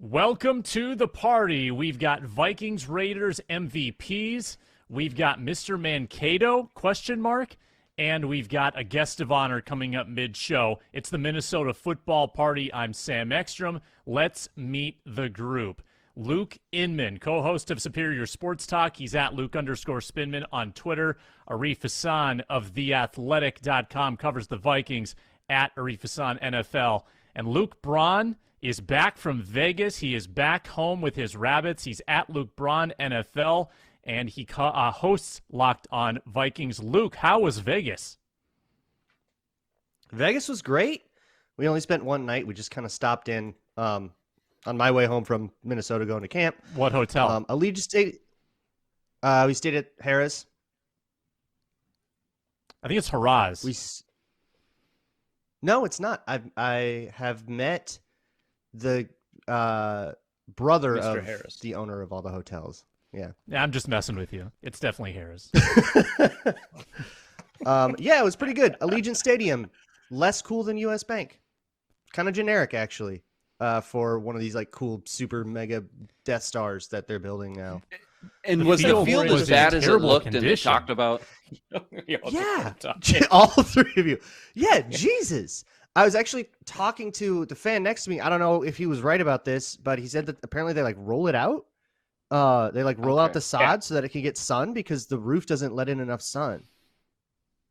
Welcome to the party. We've got Vikings Raiders MVPs. We've got Mr. Mankato, ? And we've got a guest of honor coming up mid-show. It's the Minnesota football party. I'm Sam Ekstrom. Let's meet the group. Luke Inman, co-host of Superior Sports Talk. He's at Luke_Spinman on Twitter. Arif Hasan of theathletic.com covers the Vikings at Arif Hasan NFL. And Luke Braun is back from Vegas. He is back home with his Rabbits. He's at Luke Braun NFL, and he hosts Locked on Vikings. Luke, how was Vegas? Vegas was great. We only spent one night. We just kind of stopped in on my way home from Minnesota going to camp. What hotel? Allegiant State. We stayed at Harrah's. I think it's Harrah's. No, it's not. I have met the brother Mr. of Harris, the owner of all the hotels. Yeah, I'm just messing with you. It's definitely Harris. Yeah, it was pretty good. Allegiant Stadium, less cool than US Bank. Kind of generic, actually, for one of these like cool super mega Death Stars that they're building now. And was the field as bad as it looked and they talked about? Yeah, all three of you. Yeah, Jesus. I was actually talking to the fan next to me. I don't know if he was right about this, but he said that apparently they like roll it out. They like roll out the sod so that it can get sun because the roof doesn't let in enough sun.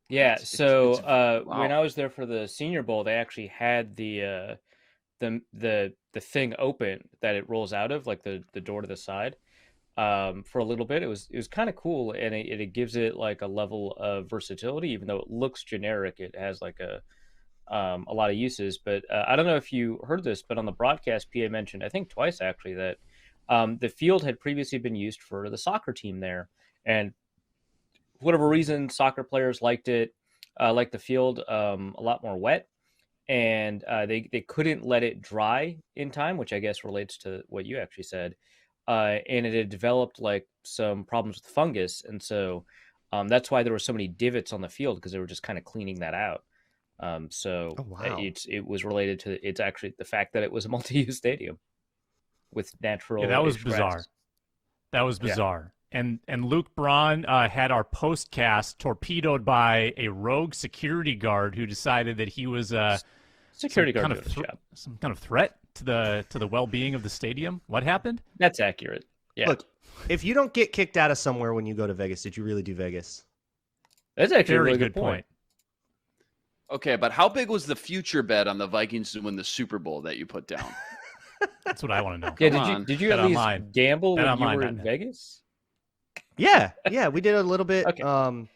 Yeah. So wow. when I was there for the Senior Bowl, they actually had the thing open that it rolls out of, like the door to the side, for a little bit. It was kind of cool, and it gives it like a level of versatility, even though it looks generic. It has like a lot of uses. But I don't know if you heard this, but on the broadcast, PA mentioned, I think twice actually, that the field had previously been used for the soccer team there, and for whatever reason, soccer players liked the field a lot more wet, and they couldn't let it dry in time, which I guess relates to what you actually said. And it had developed like some problems with fungus, and so that's why there were so many divots on the field, because they were just kind of cleaning that out. It was related to it's actually the fact that it was a multi-use stadium with natural. Yeah, that was bizarre. That was bizarre. Yeah. And Luke Braun had our postcast torpedoed by a rogue security guard who decided that he was some kind of threat to the well-being of the stadium. What happened? That's accurate. Yeah. Look, if you don't get kicked out of somewhere when you go to Vegas, did you really do Vegas? That's actually a really good point. Okay, but how big was the future bet on the Vikings to win the Super Bowl that you put down? That's what I want to know. Yeah, did you at least gamble when you were in Vegas? Yeah, we did a little bit. Okay.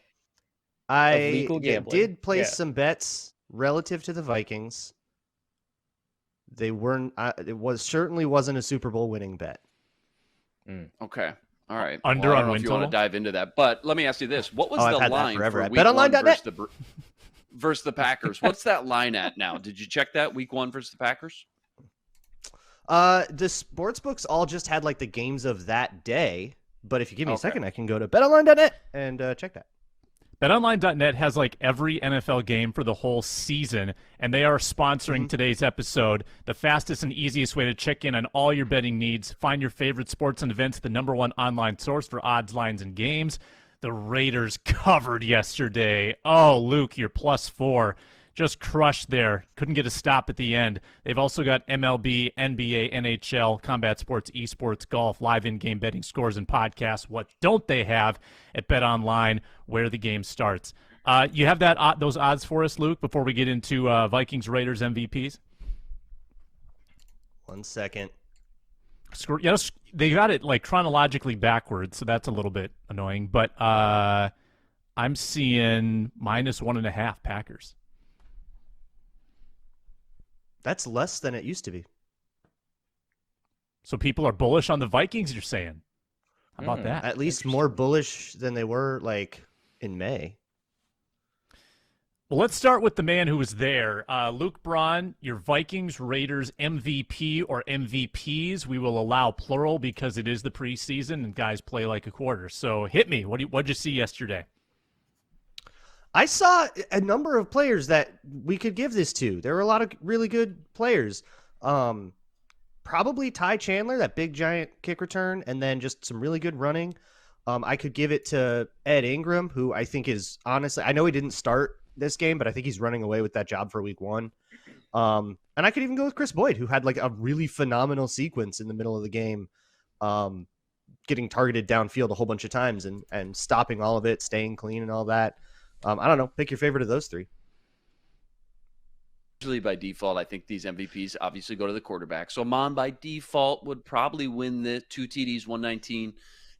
I did place some bets relative to the Vikings. They weren't. Certainly wasn't a Super Bowl winning bet. Okay, all right. I don't know if you want to dive into that, but let me ask you this: what was the line for Week 1 versus the Packers? What's that line at now? Did you check that Week 1 versus the Packers? The sports books all just had like the games of that day. But if you give me a second, I can go to betonline.net and check that. BetOnline.net has like every NFL game for the whole season, and they are sponsoring today's episode. The fastest and easiest way to check in on all your betting needs. Find your favorite sports and events, the #1 online source for odds, lines, and games. The Raiders covered yesterday. Oh, Luke, you're +4. Just crushed there. Couldn't get a stop at the end. They've also got MLB, NBA, NHL, combat sports, esports, golf, live in-game betting scores, and podcasts. What don't they have at BetOnline, where the game starts? You have those odds for us, Luke, before we get into Vikings Raiders MVPs? 1 second. They got it like chronologically backwards, so that's a little bit annoying. But I'm seeing -1.5 Packers. That's less than it used to be. So people are bullish on the Vikings, you're saying? How about that? At least more bullish than they were like in May. Well, let's start with the man who was there. Luke Braun, your Vikings Raiders MVP or MVPs. We will allow plural because it is the preseason and guys play like a quarter. So hit me. What'd you see yesterday? I saw a number of players that we could give this to. There were a lot of really good players. probably Ty Chandler, that big giant kick return, and then just some really good running. I could give it to Ed Ingram, who I think is honestly, I know he didn't start this game, but I think he's running away with that job for week 1. And I could even go with Chris Boyd, who had like a really phenomenal sequence in the middle of the game, getting targeted downfield a whole bunch of times and stopping all of it, staying clean and all that. I don't know. Pick your favorite of those 3. Usually by default, I think these MVPs obviously go to the quarterback. So Mond by default would probably win the 2 TDs, 119,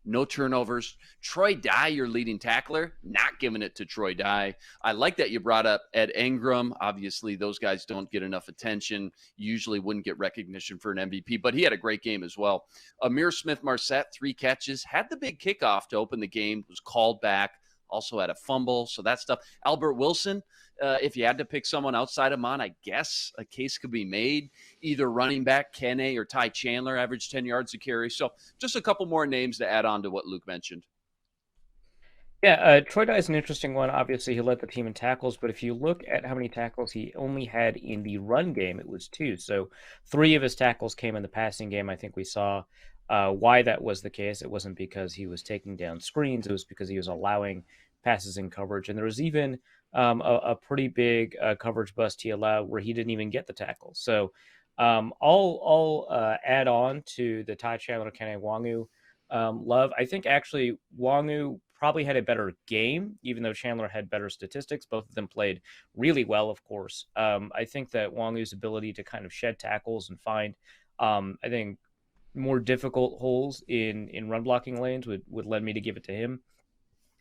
no turnovers. Troy Dye, your leading tackler, not giving it to Troy Dye. I like that you brought up Ed Ingram. Obviously, those guys don't get enough attention. Usually wouldn't get recognition for an MVP, but he had a great game as well. Ihmir Smith-Marsette, 3 catches, had the big kickoff to open the game, was called back. Also had a fumble, so that stuff. Albert Wilson, if you had to pick someone outside of Mond, I guess a case could be made. Either running back Kenne or Ty Chandler averaged 10 yards a carry. So just a couple more names to add on to what Luke mentioned. Yeah, Troy Dye is an interesting one. Obviously, he led the team in tackles, but if you look at how many tackles he only had in the run game, it was 2. So 3 of his tackles came in the passing game. I think we saw why that was the case. It wasn't because he was taking down screens. It was because he was allowing passes in coverage. And there was even a pretty big coverage bust he allowed where he didn't even get the tackle. So I'll add on to the Ty Chandler, Kenne Nwangwu love. I think actually Nwangwu probably had a better game, even though Chandler had better statistics. Both of them played really well, of course. I think that Nwangwu's ability to kind of shed tackles and find, I think, more difficult holes in run blocking lanes would led me to give it to him.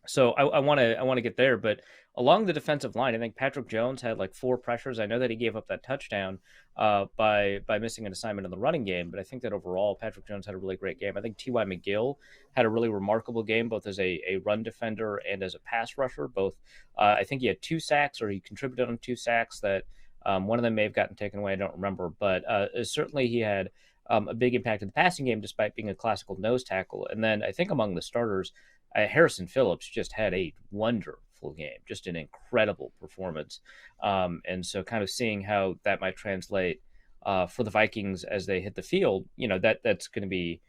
So I want to get there, but along the defensive line, I think Patrick Jones had like 4 pressures. I know that he gave up that touchdown by missing an assignment in the running game, but I think that overall Patrick Jones had a really great game. I think T.Y. McGill had a really remarkable game, both as a run defender and as a pass rusher. Both, I think he had 2 sacks, or he contributed on 2 sacks that one of them may have gotten taken away. I don't remember, but certainly he had a big impact in the passing game, despite being a classical nose tackle. And then I think among the starters, Harrison Phillips just had a wonderful game, just an incredible performance. And so kind of seeing how that might translate for the Vikings as they hit the field, that's going to be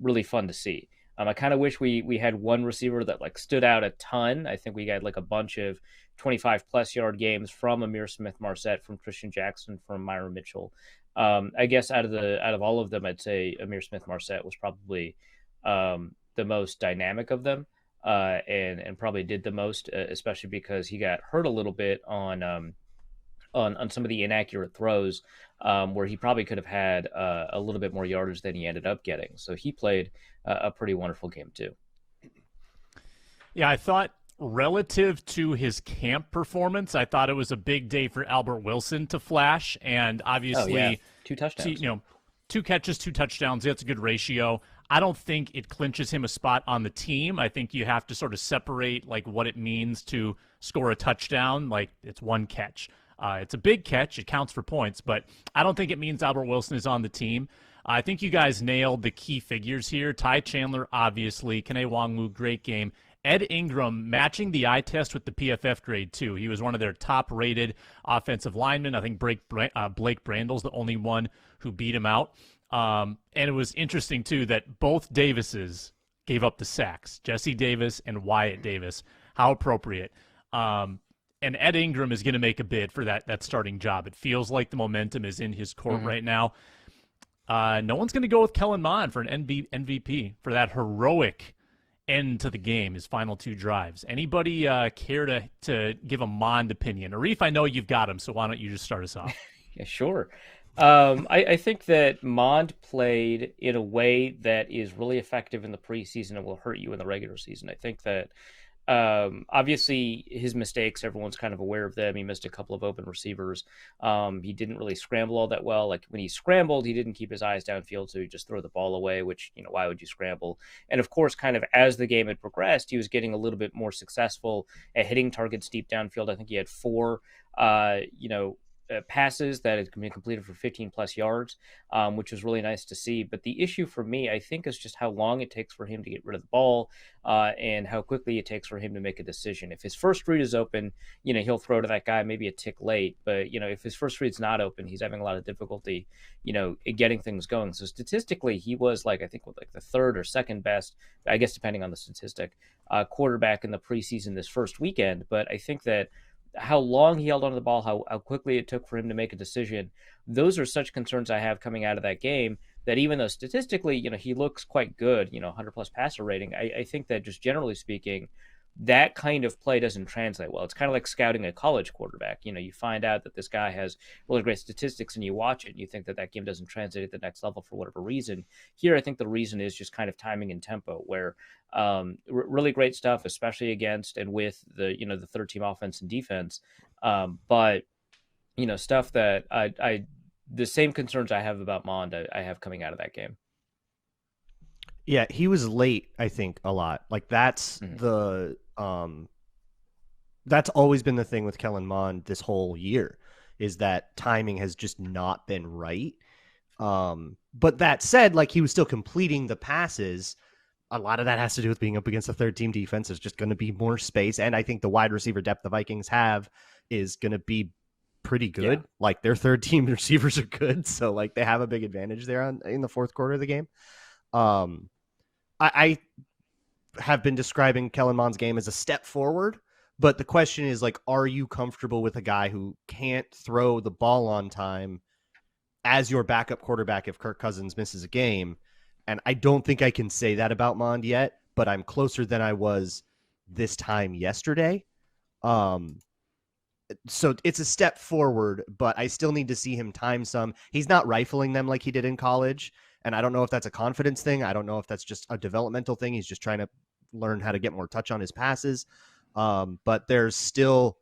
really fun to see. I kind of wish we had one receiver that like stood out a ton. I think we had like a bunch of 25+ yard games from Ihmir Smith-Marsette, from Christian Jackson, from Myron Mitchell. I guess out of all of them, I'd say Ihmir Smith-Marsette was probably the most dynamic of them, and probably did the most, especially because he got hurt a little bit on some of the inaccurate throws, where he probably could have had a little bit more yardage than he ended up getting. So he played a pretty wonderful game too. Yeah, I thought relative to his camp performance, I thought it was a big day for Albert Wilson to flash, and obviously 2 touchdowns. 2 catches, 2 touchdowns. That's a good ratio. I don't think it clinches him a spot on the team. I think you have to sort of separate like what it means to score a touchdown. Like, it's 1 catch. It's a big catch. It counts for points, but I don't think it means Albert Wilson is on the team. I think you guys nailed the key figures here. Ty Chandler, obviously. Kenne Nwangwu, great game. Ed Ingram matching the eye test with the PFF grade, too. He was one of their top-rated offensive linemen. I think Blake Brandel's the only one who beat him out. And it was interesting, too, that both Davises gave up the sacks, Jesse Davis and Wyatt Davis. How appropriate. And Ed Ingram is going to make a bid for that starting job. It feels like the momentum is in his court right now. No one's going to go with Kellen Mond for an MVP for that heroic end to the game, his final 2 drives. Anybody care to give a Mond opinion? Arif, I know you've got him, so why don't you just start us off? Yeah, sure. I think that Mond played in a way that is really effective in the preseason and will hurt you in the regular season. I think that obviously his mistakes, everyone's kind of aware of them. He missed a couple of open receivers. He didn't really scramble all that well. Like when he scrambled, he didn't keep his eyes downfield, so he just threw the ball away, which, why would you scramble? And of course, kind of as the game had progressed, he was getting a little bit more successful at hitting targets deep downfield. I think he had 4, passes that have been completed for 15 plus yards, which was really nice to see. But the issue for me, I think, is just how long it takes for him to get rid of the ball, and how quickly it takes for him to make a decision. If his first read is open, he'll throw to that guy maybe a tick late. But, if his first read's not open, he's having a lot of difficulty, getting things going. So statistically, he was I think the third or second best, I guess, depending on the statistic, quarterback in the preseason this first weekend. But I think that how long he held onto the ball, how quickly it took for him to make a decision, those are such concerns I have coming out of that game, that even though statistically, he looks quite good, 100 plus passer rating, I think that just generally speaking, that kind of play doesn't translate well. It's kind of like scouting a college quarterback. You find out that this guy has really great statistics and you watch it and you think that game doesn't translate at the next level for whatever reason. Here, I think the reason is just kind of timing and tempo, where really great stuff, especially against and with the third team offense and defense. But stuff that I the same concerns I have about Mond, I have coming out of that game. Yeah, he was late, I think, a lot. That's that's always been the thing with Kellen Mond this whole year, is that timing has just not been right. But that said, he was still completing the passes. A lot of that has to do with being up against a third team defense. There's just going to be more space. And I think the wide receiver depth the Vikings have is going to be pretty good. Yeah. Their third team receivers are good. So they have a big advantage there in the fourth quarter of the game. I have been describing Kellen Mond's game as a step forward, but the question is are you comfortable with a guy who can't throw the ball on time as your backup quarterback if Kirk Cousins misses a game? And I don't think I can say that about Mond yet, but I'm closer than I was this time yesterday. So it's a step forward, but I still need to see him time some. He's not rifling them like he did in college. And I don't know if that's a confidence thing. I don't know if that's just a developmental thing. He's just trying to learn how to get more touch on his passes. But there's still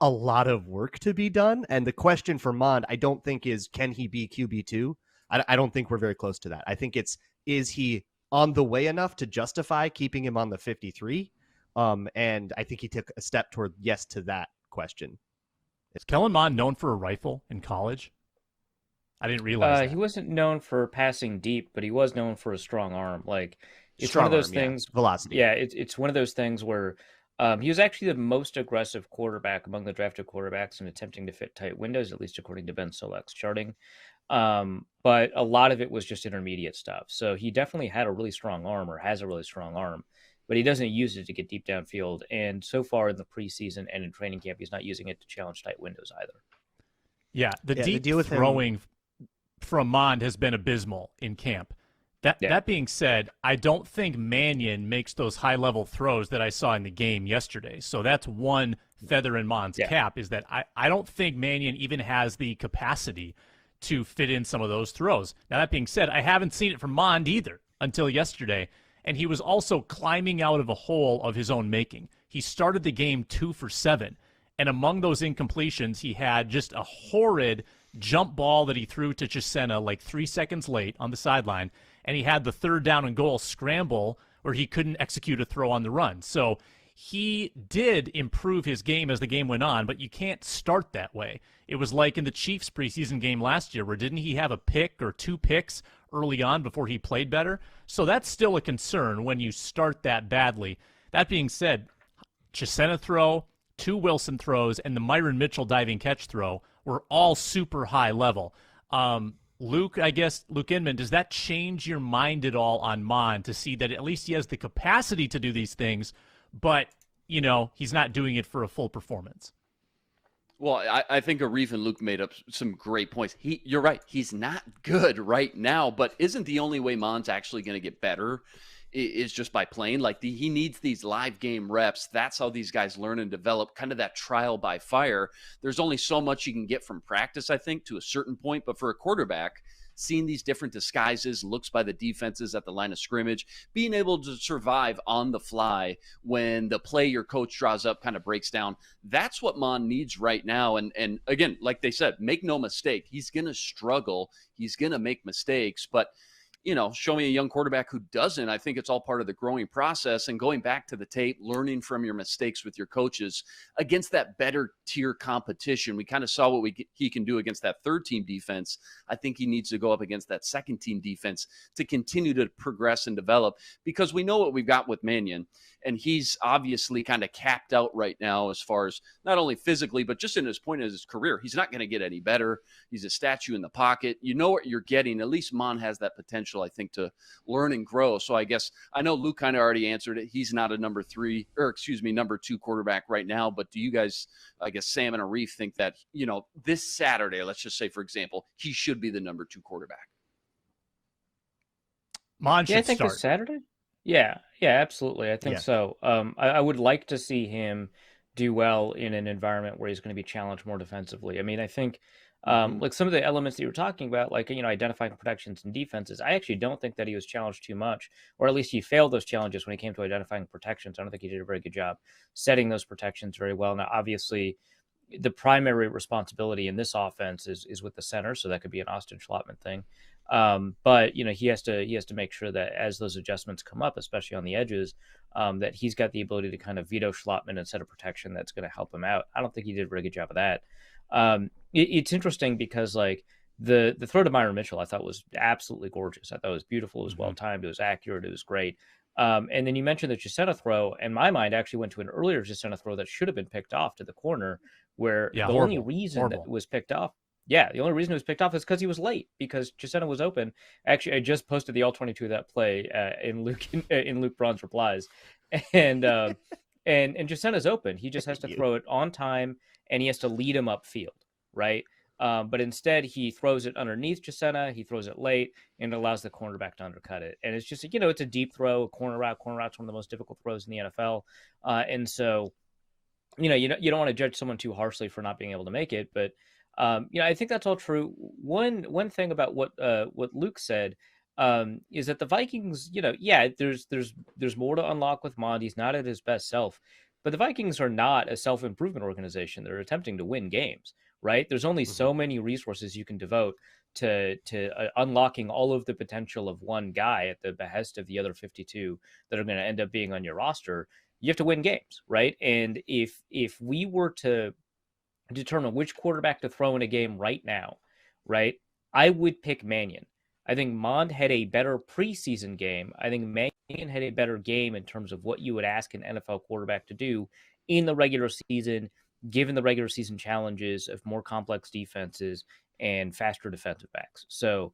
a lot of work to be done. And the question for Mond, I don't think is, can he be QB2? I don't think we're very close to that. I think is he on the way enough to justify keeping him on the 53? And I think he took a step toward yes to that question. Is Kellen Mond known for a rifle in college? I didn't realize that. He wasn't known for passing deep, but he was known for a strong arm. It's strong one of those arm, things. Yeah. Velocity. Yeah, it's one of those things where he was actually the most aggressive quarterback among the drafted quarterbacks in attempting to fit tight windows, at least according to Ben Solak's charting. But a lot of it was just intermediate stuff. So he definitely had a really strong arm, or has a really strong arm, but he doesn't use it to get deep downfield. And so far in the preseason and in training camp, he's not using it to challenge tight windows either. Yeah, the deep throwing from Mond has been abysmal in camp. That being said, I don't think Mannion makes those high-level throws that I saw in the game yesterday. So that's one feather in Mond's cap, is that I don't think Mannion even has the capacity to fit in some of those throws. Now, that being said, I haven't seen it from Mond either until yesterday, and he was also climbing out of a hole of his own making. He started the game 2 for 7, and among those incompletions, he had just a horrid jump ball that he threw to Chisena 3 seconds late on the sideline, and he had the third down and goal scramble where he couldn't execute a throw on the run. So he did improve his game as the game went on, but you can't start that way. It was like in the Chiefs preseason game last year, where didn't he have a pick or 2 picks early on before he played better? So that's still a concern when you start that badly. That being said, Chisena throw, 2 Wilson throws, and the Myron Mitchell diving catch throw were all super high level. Luke Inman, does that change your mind at all on Mond to see that at least he has the capacity to do these things, but, he's not doing it for a full performance? Well, I think Arif and Luke made up some great points. You're right. He's not good right now, but isn't the only way Mond's actually going to get better is just by playing? He needs these live game reps. That's how these guys learn and develop, kind of that trial by fire. There's only so much you can get from practice, I think, to a certain point. But for a quarterback, seeing these different disguises, looks by the defenses at the line of scrimmage, being able to survive on the fly when the play your coach draws up kind of breaks down, that's what Mond needs right now. And again, like they said, make no mistake, he's going to struggle. He's going to make mistakes. But show me a young quarterback who doesn't. I think it's all part of the growing process and going back to the tape, learning from your mistakes with your coaches against that better tier competition. We kind of saw what he can do against that third team defense. I think he needs to go up against that second team defense to continue to progress and develop, because we know what we've got with Mannion, and he's obviously kind of capped out right now as far as not only physically, but just in his point of his career. He's not going to get any better. He's a statue in the pocket. You know what you're getting. At least Mond has that potential, I think, to learn and grow. So I guess I know Luke kind of already answered it. He's not a number 2 quarterback right now. But do you guys, I guess Sam and Arif, think that, this Saturday, let's just say, for example, he should be the number 2 quarterback? Mond should I think start. this Saturday. Yeah, absolutely. I think so. I would like to see him do well in an environment where he's going to be challenged more defensively. I mean, I think like some of the elements that you were talking about, like, identifying protections and defenses, I actually don't think that he was challenged too much, or at least he failed those challenges when it came to identifying protections. I don't think he did a very good job setting those protections very well. Now, obviously, the primary responsibility in this offense is with the center, so that could be an Austin Schlottman thing. But he has to make sure that as those adjustments come up, especially on the edges, that he's got the ability to kind of veto Schlottman and set a protection that's going to help him out. I don't think he did a very good job of that. It's interesting because like the throw to Myron Mitchell, I thought was absolutely gorgeous. I thought it was beautiful. It was well timed. It was accurate. It was great. And then you mentioned the Chisena throw, and my mind actually went to an earlier Chisena throw that should have been picked off to the corner, where the only reason that it was picked off. Yeah, the only reason it was picked off is because he was late, because Chisena was open. Actually, I just posted the all-22 of that play in Luke Braun's replies, and Chisena's open. He just has to throw it on time, and he has to lead him upfield, right? But instead, he throws it underneath Chisena. He throws it late, and it allows the cornerback to undercut it. And it's just, it's a deep throw, a corner route. Corner route's one of the most difficult throws in the NFL, and so, you don't want to judge someone too harshly for not being able to make it, but. I think that's all true. One thing about what Luke said is that the Vikings, there's more to unlock with Mond. He's not at his best self, but the Vikings are not a self-improvement organization. They're attempting to win games, right? There's only so many resources you can devote to unlocking all of the potential of one guy at the behest of the other 52 that are going to end up being on your roster. You have to win games, right? And if we were to determine which quarterback to throw in a game right now, right, I would pick Mannion. I think Mond had a better preseason game. I think Mannion had a better game in terms of what you would ask an NFL quarterback to do in the regular season, given the regular season challenges of more complex defenses and faster defensive backs. So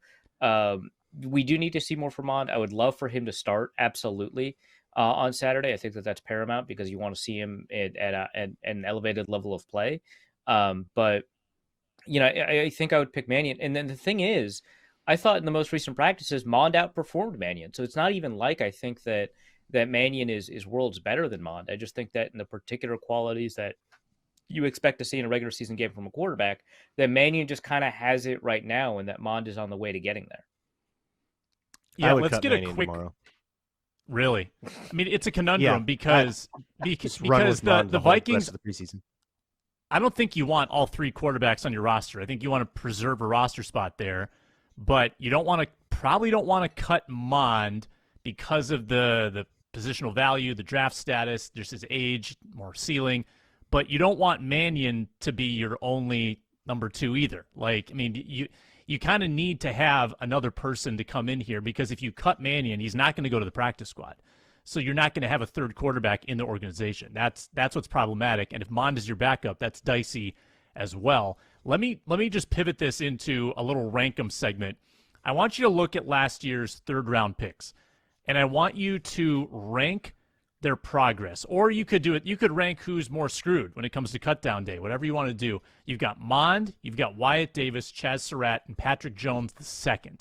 we do need to see more from Mond. I would love for him to start, absolutely, on Saturday. I think that's paramount because you want to see him at an elevated level of play. But I think I would pick Mannion. And then the thing is, I thought in the most recent practices, Mond outperformed Mannion. So it's not even like I think that Mannion is worlds better than Mond. I just think that in the particular qualities that you expect to see in a regular season game from a quarterback, that Mannion just kind of has it right now, and that Mond is on the way to getting there. Yeah, let's get a quick. Tomorrow. Really, I mean, it's a conundrum because the Vikings. The preseason. I don't think you want all 3 quarterbacks on your roster. I think you want to preserve a roster spot there, but you probably don't want to cut Mond because of the positional value, the draft status, just his age, more ceiling. But you don't want Mannion to be your only number 2 either. Like, I mean, you kind of need to have another person to come in here, because if you cut Mannion, he's not going to go to the practice squad. So you're not going to have a third quarterback in the organization. That's what's problematic. And if Mond is your backup, that's dicey as well. Let me just pivot this into a little rank 'em segment. I want you to look at last year's third-round picks, and I want you to rank their progress. Or you could do it. You could rank who's more screwed when it comes to cutdown day, whatever you want to do. You've got Mond, you've got Wyatt Davis, Chaz Surratt, and Patrick Jones II.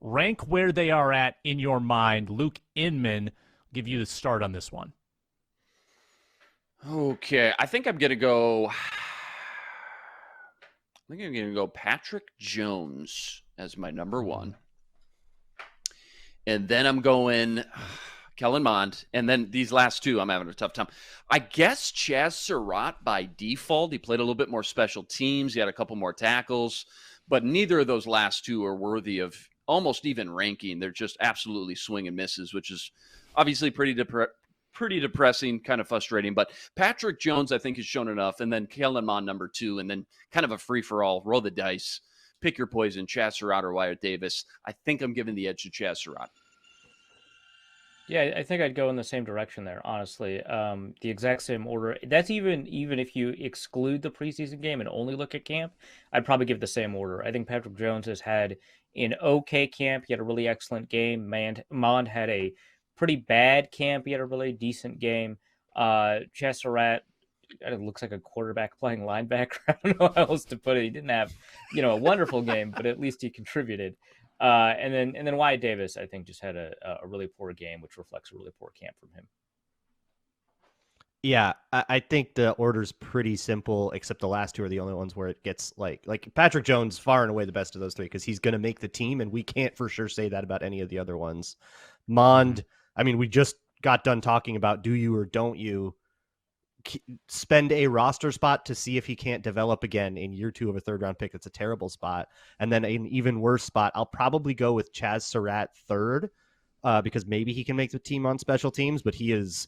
Rank where they are at in your mind. Luke Inman, give you the start on this one. Okay, I think I'm gonna go Patrick Jones as my number 1, and then I'm going Kellen Mond, and then these last 2 I'm having a tough time. I guess Chaz Surratt by default. He played a little bit more special teams. He had a couple more tackles, but neither of those last 2 are worthy of almost even ranking. They're just absolutely swing and misses, which is obviously pretty depressing, kind of frustrating. But Patrick Jones, I think, has shown enough. And then Kellen Mond, number 2, and then kind of a free-for-all. Roll the dice. Pick your poison, Chaz Surratt or Wyatt Davis. I think I'm giving the edge to Chaz Surratt. Yeah, I think I'd go in the same direction there, honestly. The exact same order. That's even if you exclude the preseason game and only look at camp, I'd probably give the same order. I think Patrick Jones has had an okay camp. He had a really excellent game. Mond had a pretty bad camp. He had a really decent game. Chaz Surratt, it looks like a quarterback playing linebacker. I don't know how else to put it. He didn't have, a wonderful game, but at least he contributed. And then Wyatt Davis, I think, just had a really poor game, which reflects a really poor camp from him. Yeah, I think the order's pretty simple, except the last 2 are the only ones where it gets like Patrick Jones, far and away the best of those 3, because he's going to make the team, and we can't for sure say that about any of the other ones. Mond, I mean, we just got done talking about do you or don't you spend a roster spot to see if he can't develop again in year 2 of a 3rd-round pick. That's a terrible spot. And then an even worse spot, I'll probably go with Chaz Surratt 3rd, because maybe he can make the team on special teams, but he is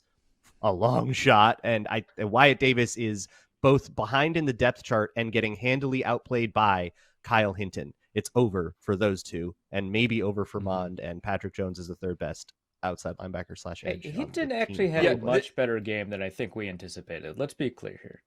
a long shot. And Wyatt Davis is both behind in the depth chart and getting handily outplayed by Kyle Hinton. It's over for those 2, and maybe over for Mond, and Patrick Jones is the 3rd best outside linebacker / edge. Hinton actually had a much better game than I think we anticipated. Let's be clear here.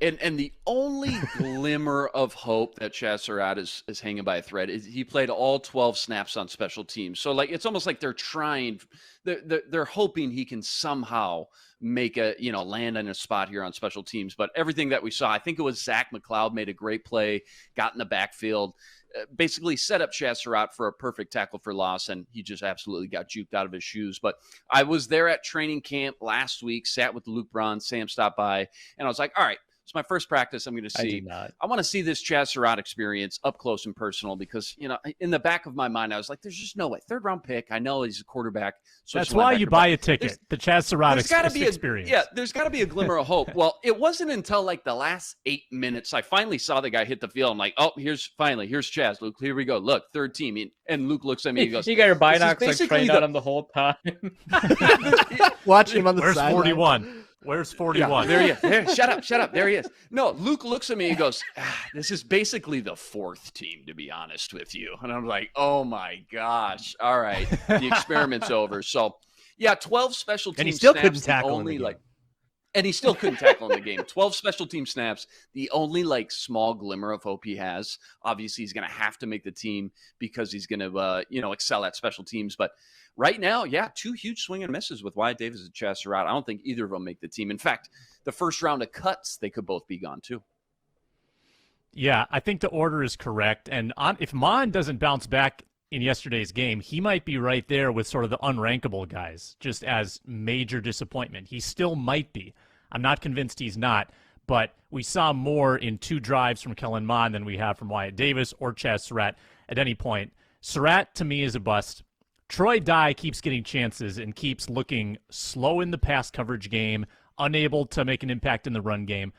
And the only glimmer of hope that Chaz Surratt is hanging by a thread is he played all 12 snaps on special teams. So it's almost like they're trying, they're hoping he can somehow make land in a spot here on special teams. But everything that we saw, I think it was Zach McLeod made a great play, got in the backfield, basically set up Chaz Surratt for a perfect tackle for loss, and he just absolutely got juked out of his shoes. But I was there at training camp last week, sat with Luke Braun, Sam stopped by, and I was like, all right, it's my first practice. I'm going to see. I want to see this Chaz Surratt experience up close and personal because, in the back of my mind, I was like, there's just no way. 3rd-round pick. I know he's a quarterback. That's why you buy a ticket. The Chaz Surratt experience. There's got to be a glimmer of hope. Well, it wasn't until the last 8 minutes I finally saw the guy hit the field. I'm like, oh, here's Chaz. Luke, here we go. Look, 3rd team. And Luke looks at me. He goes, "You got your binocs trained on him the whole time." Watching him on the Where's sideline. 41? Where's 41? Yeah, there he is. There, shut up. There he is. No, Luke looks at me and goes, this is basically the 4th team, to be honest with you. And I'm like, oh, my gosh. All right. The experiment's over. So, 12 special team snaps. And he still couldn't tackle in the game. And he still couldn't tackle in the game. 12 special team snaps. The only small glimmer of hope he has, obviously he's going to have to make the team because he's going to, excel at special teams. But right now, 2 huge swing and misses with Wyatt Davis and Chaz Surratt. I don't think either of them make the team. In fact, the first round of cuts, they could both be gone too. Yeah, I think the order is correct. And if Mond doesn't bounce back in yesterday's game, he might be right there with sort of the unrankable guys, just as major disappointment. He still might be. I'm not convinced he's not, but we saw more in 2 drives from Kellen Mond than we have from Wyatt Davis or Chaz Surratt at any point. Surratt, to me, is a bust. Troy Dye keeps getting chances and keeps looking slow in the pass coverage game, unable to make an impact in the run game.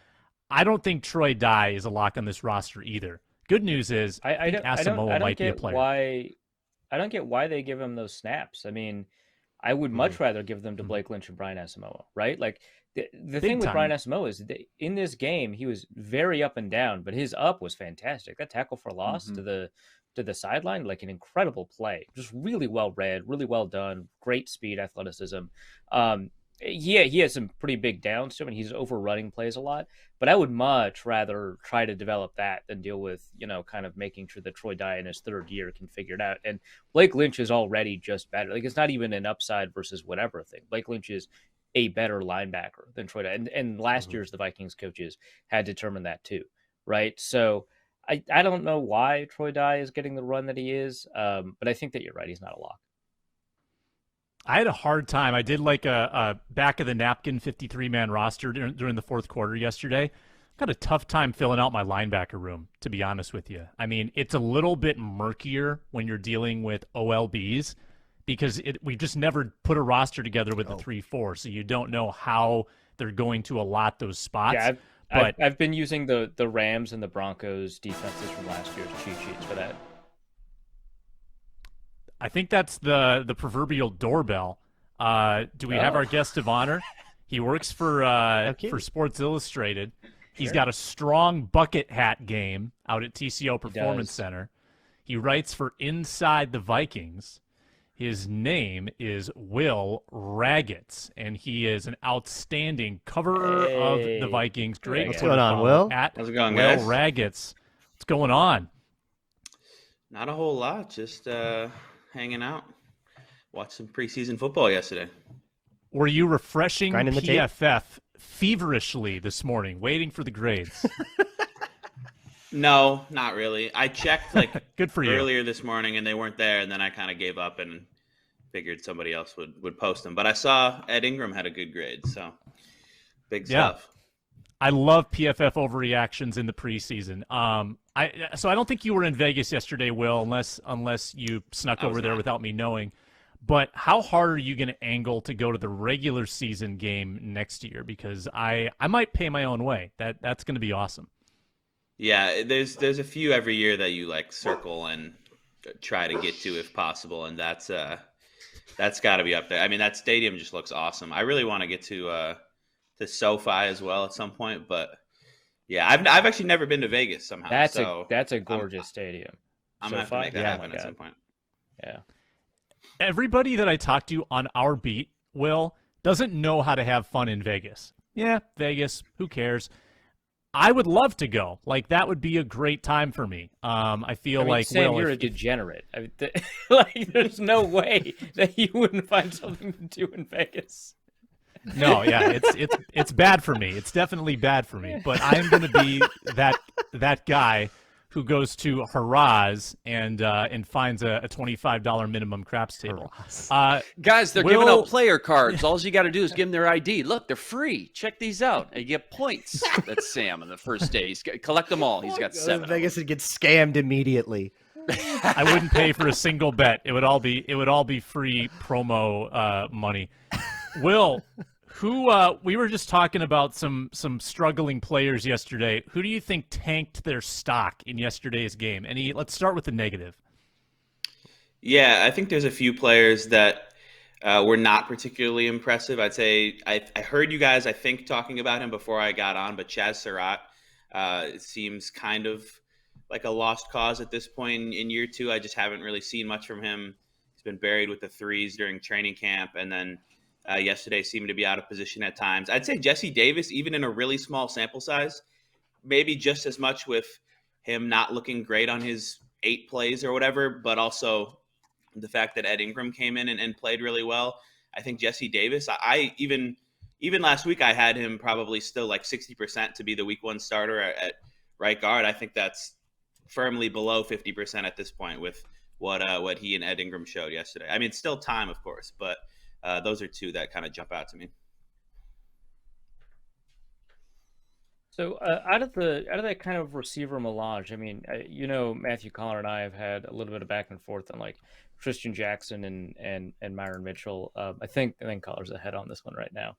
I don't think Troy Dye is a lock on this roster either. Good news is I think Asamoah might be a player. I don't get why they give him those snaps. I mean, I would much rather give them to Blake Lynch and Brian Asamoah, right? Like the thing with Brian Asamoah is that in this game he was very up and down, but his up was fantastic. That tackle for loss to the sideline, like an incredible play, just really well read, really well done, great speed, athleticism. He has some pretty big downs to him, and he's overrunning plays a lot. But I would much rather try to develop that than deal with, kind of making sure that Troy Dye in his 3rd year can figure it out. And Blake Lynch is already just better. Like, it's not even an upside versus whatever thing. Blake Lynch is a better linebacker than Troy Dye. And last year's the Vikings coaches had determined that too, right? So I don't know why Troy Dye is getting the run that he is, but I think that you're right. He's not a lock. I had a hard time. I did like a back of the napkin 53-man roster during the 4th quarter yesterday. Got a tough time filling out my linebacker room, to be honest with you. I mean, it's a little bit murkier when you're dealing with OLBs because we just never put a roster together with the 3-4, so you don't know how they're going to allot those spots. Yeah, I've been using the Rams and the Broncos defenses from last year's cheat sheets for that. I think that's the proverbial doorbell. Do we have our guest of honor? He works for Sports Illustrated. He's got a strong bucket hat game out at TCO Performance Center. He writes for Inside the Vikings. His name is Will Ragatz, and he is an outstanding coverer of the Vikings. Great. What's going on, Will? How's it going, Will guys? Ragatz. What's going on? Not a whole lot. Just hanging out. Watched some preseason football yesterday. Were you refreshing Grinding the tape? PFF feverishly this morning, waiting for the grades? No, not really. I checked Good for you. earlier this morning, and they weren't there, and then I kind of gave up and figured somebody else would post them. But I saw Ed Ingram had a good grade, so big stuff. I love PFF overreactions in the preseason. So I don't think you were in Vegas yesterday, Will, unless you snuck over there without me knowing. But how hard are you going to angle to go to the regular season game next year? Because I might pay my own way. That's going to be awesome. Yeah, there's a few every year that you circle and try to get to if possible, and that's got to be up there. I mean, that stadium just looks awesome. I really want to get to SoFi as well at some point, but yeah, I've actually never been to Vegas somehow. That's a gorgeous stadium. I'm gonna have to make that happen at some point. Yeah. Everybody that I talk to on our beat, Will, doesn't know how to have fun in Vegas. Yeah, Vegas, who cares? I would love to go. That would be a great time for me. I feel Sam, Will, you're a degenerate. There's no way that you wouldn't find something to do in Vegas. No, yeah, it's bad for me. It's definitely bad for me. But I'm going to be that guy who goes to Haraz and finds a $25 minimum craps table. Guys, they're giving out player cards. All you got to do is give them their ID. Look, they're free. Check these out. And you get points. That's Sam on the first day. Collect them all. He's got 7. Vegas would get scammed immediately. I wouldn't pay for a single bet. It would all be free promo money. Will, we were just talking about some struggling players yesterday. Who do you think tanked their stock in yesterday's game? Let's start with the negative. Yeah, I think there's a few players that were not particularly impressive. I'd say I heard you guys, I think, talking about him before I got on, but Chaz Surratt seems kind of like a lost cause at this point in year 2. I just haven't really seen much from him. He's been buried with the threes during training camp, and then yesterday seemed to be out of position at times. I'd say Jesse Davis, even in a really small sample size, maybe just as much with him not looking great on his 8 plays or whatever, but also the fact that Ed Ingram came in and played really well. I think Jesse Davis, I even last week I had him probably still 60% to be the week 1 starter at right guard. I think that's firmly below 50% at this point with what he and Ed Ingram showed yesterday. I mean, it's still time, of course, but those are 2 that kind of jump out to me. So out of that kind of receiver melange, I mean, Matthew Collar and I have had a little bit of back and forth on Tristan Jackson and Myron Mitchell. I think Collar's ahead on this one right now.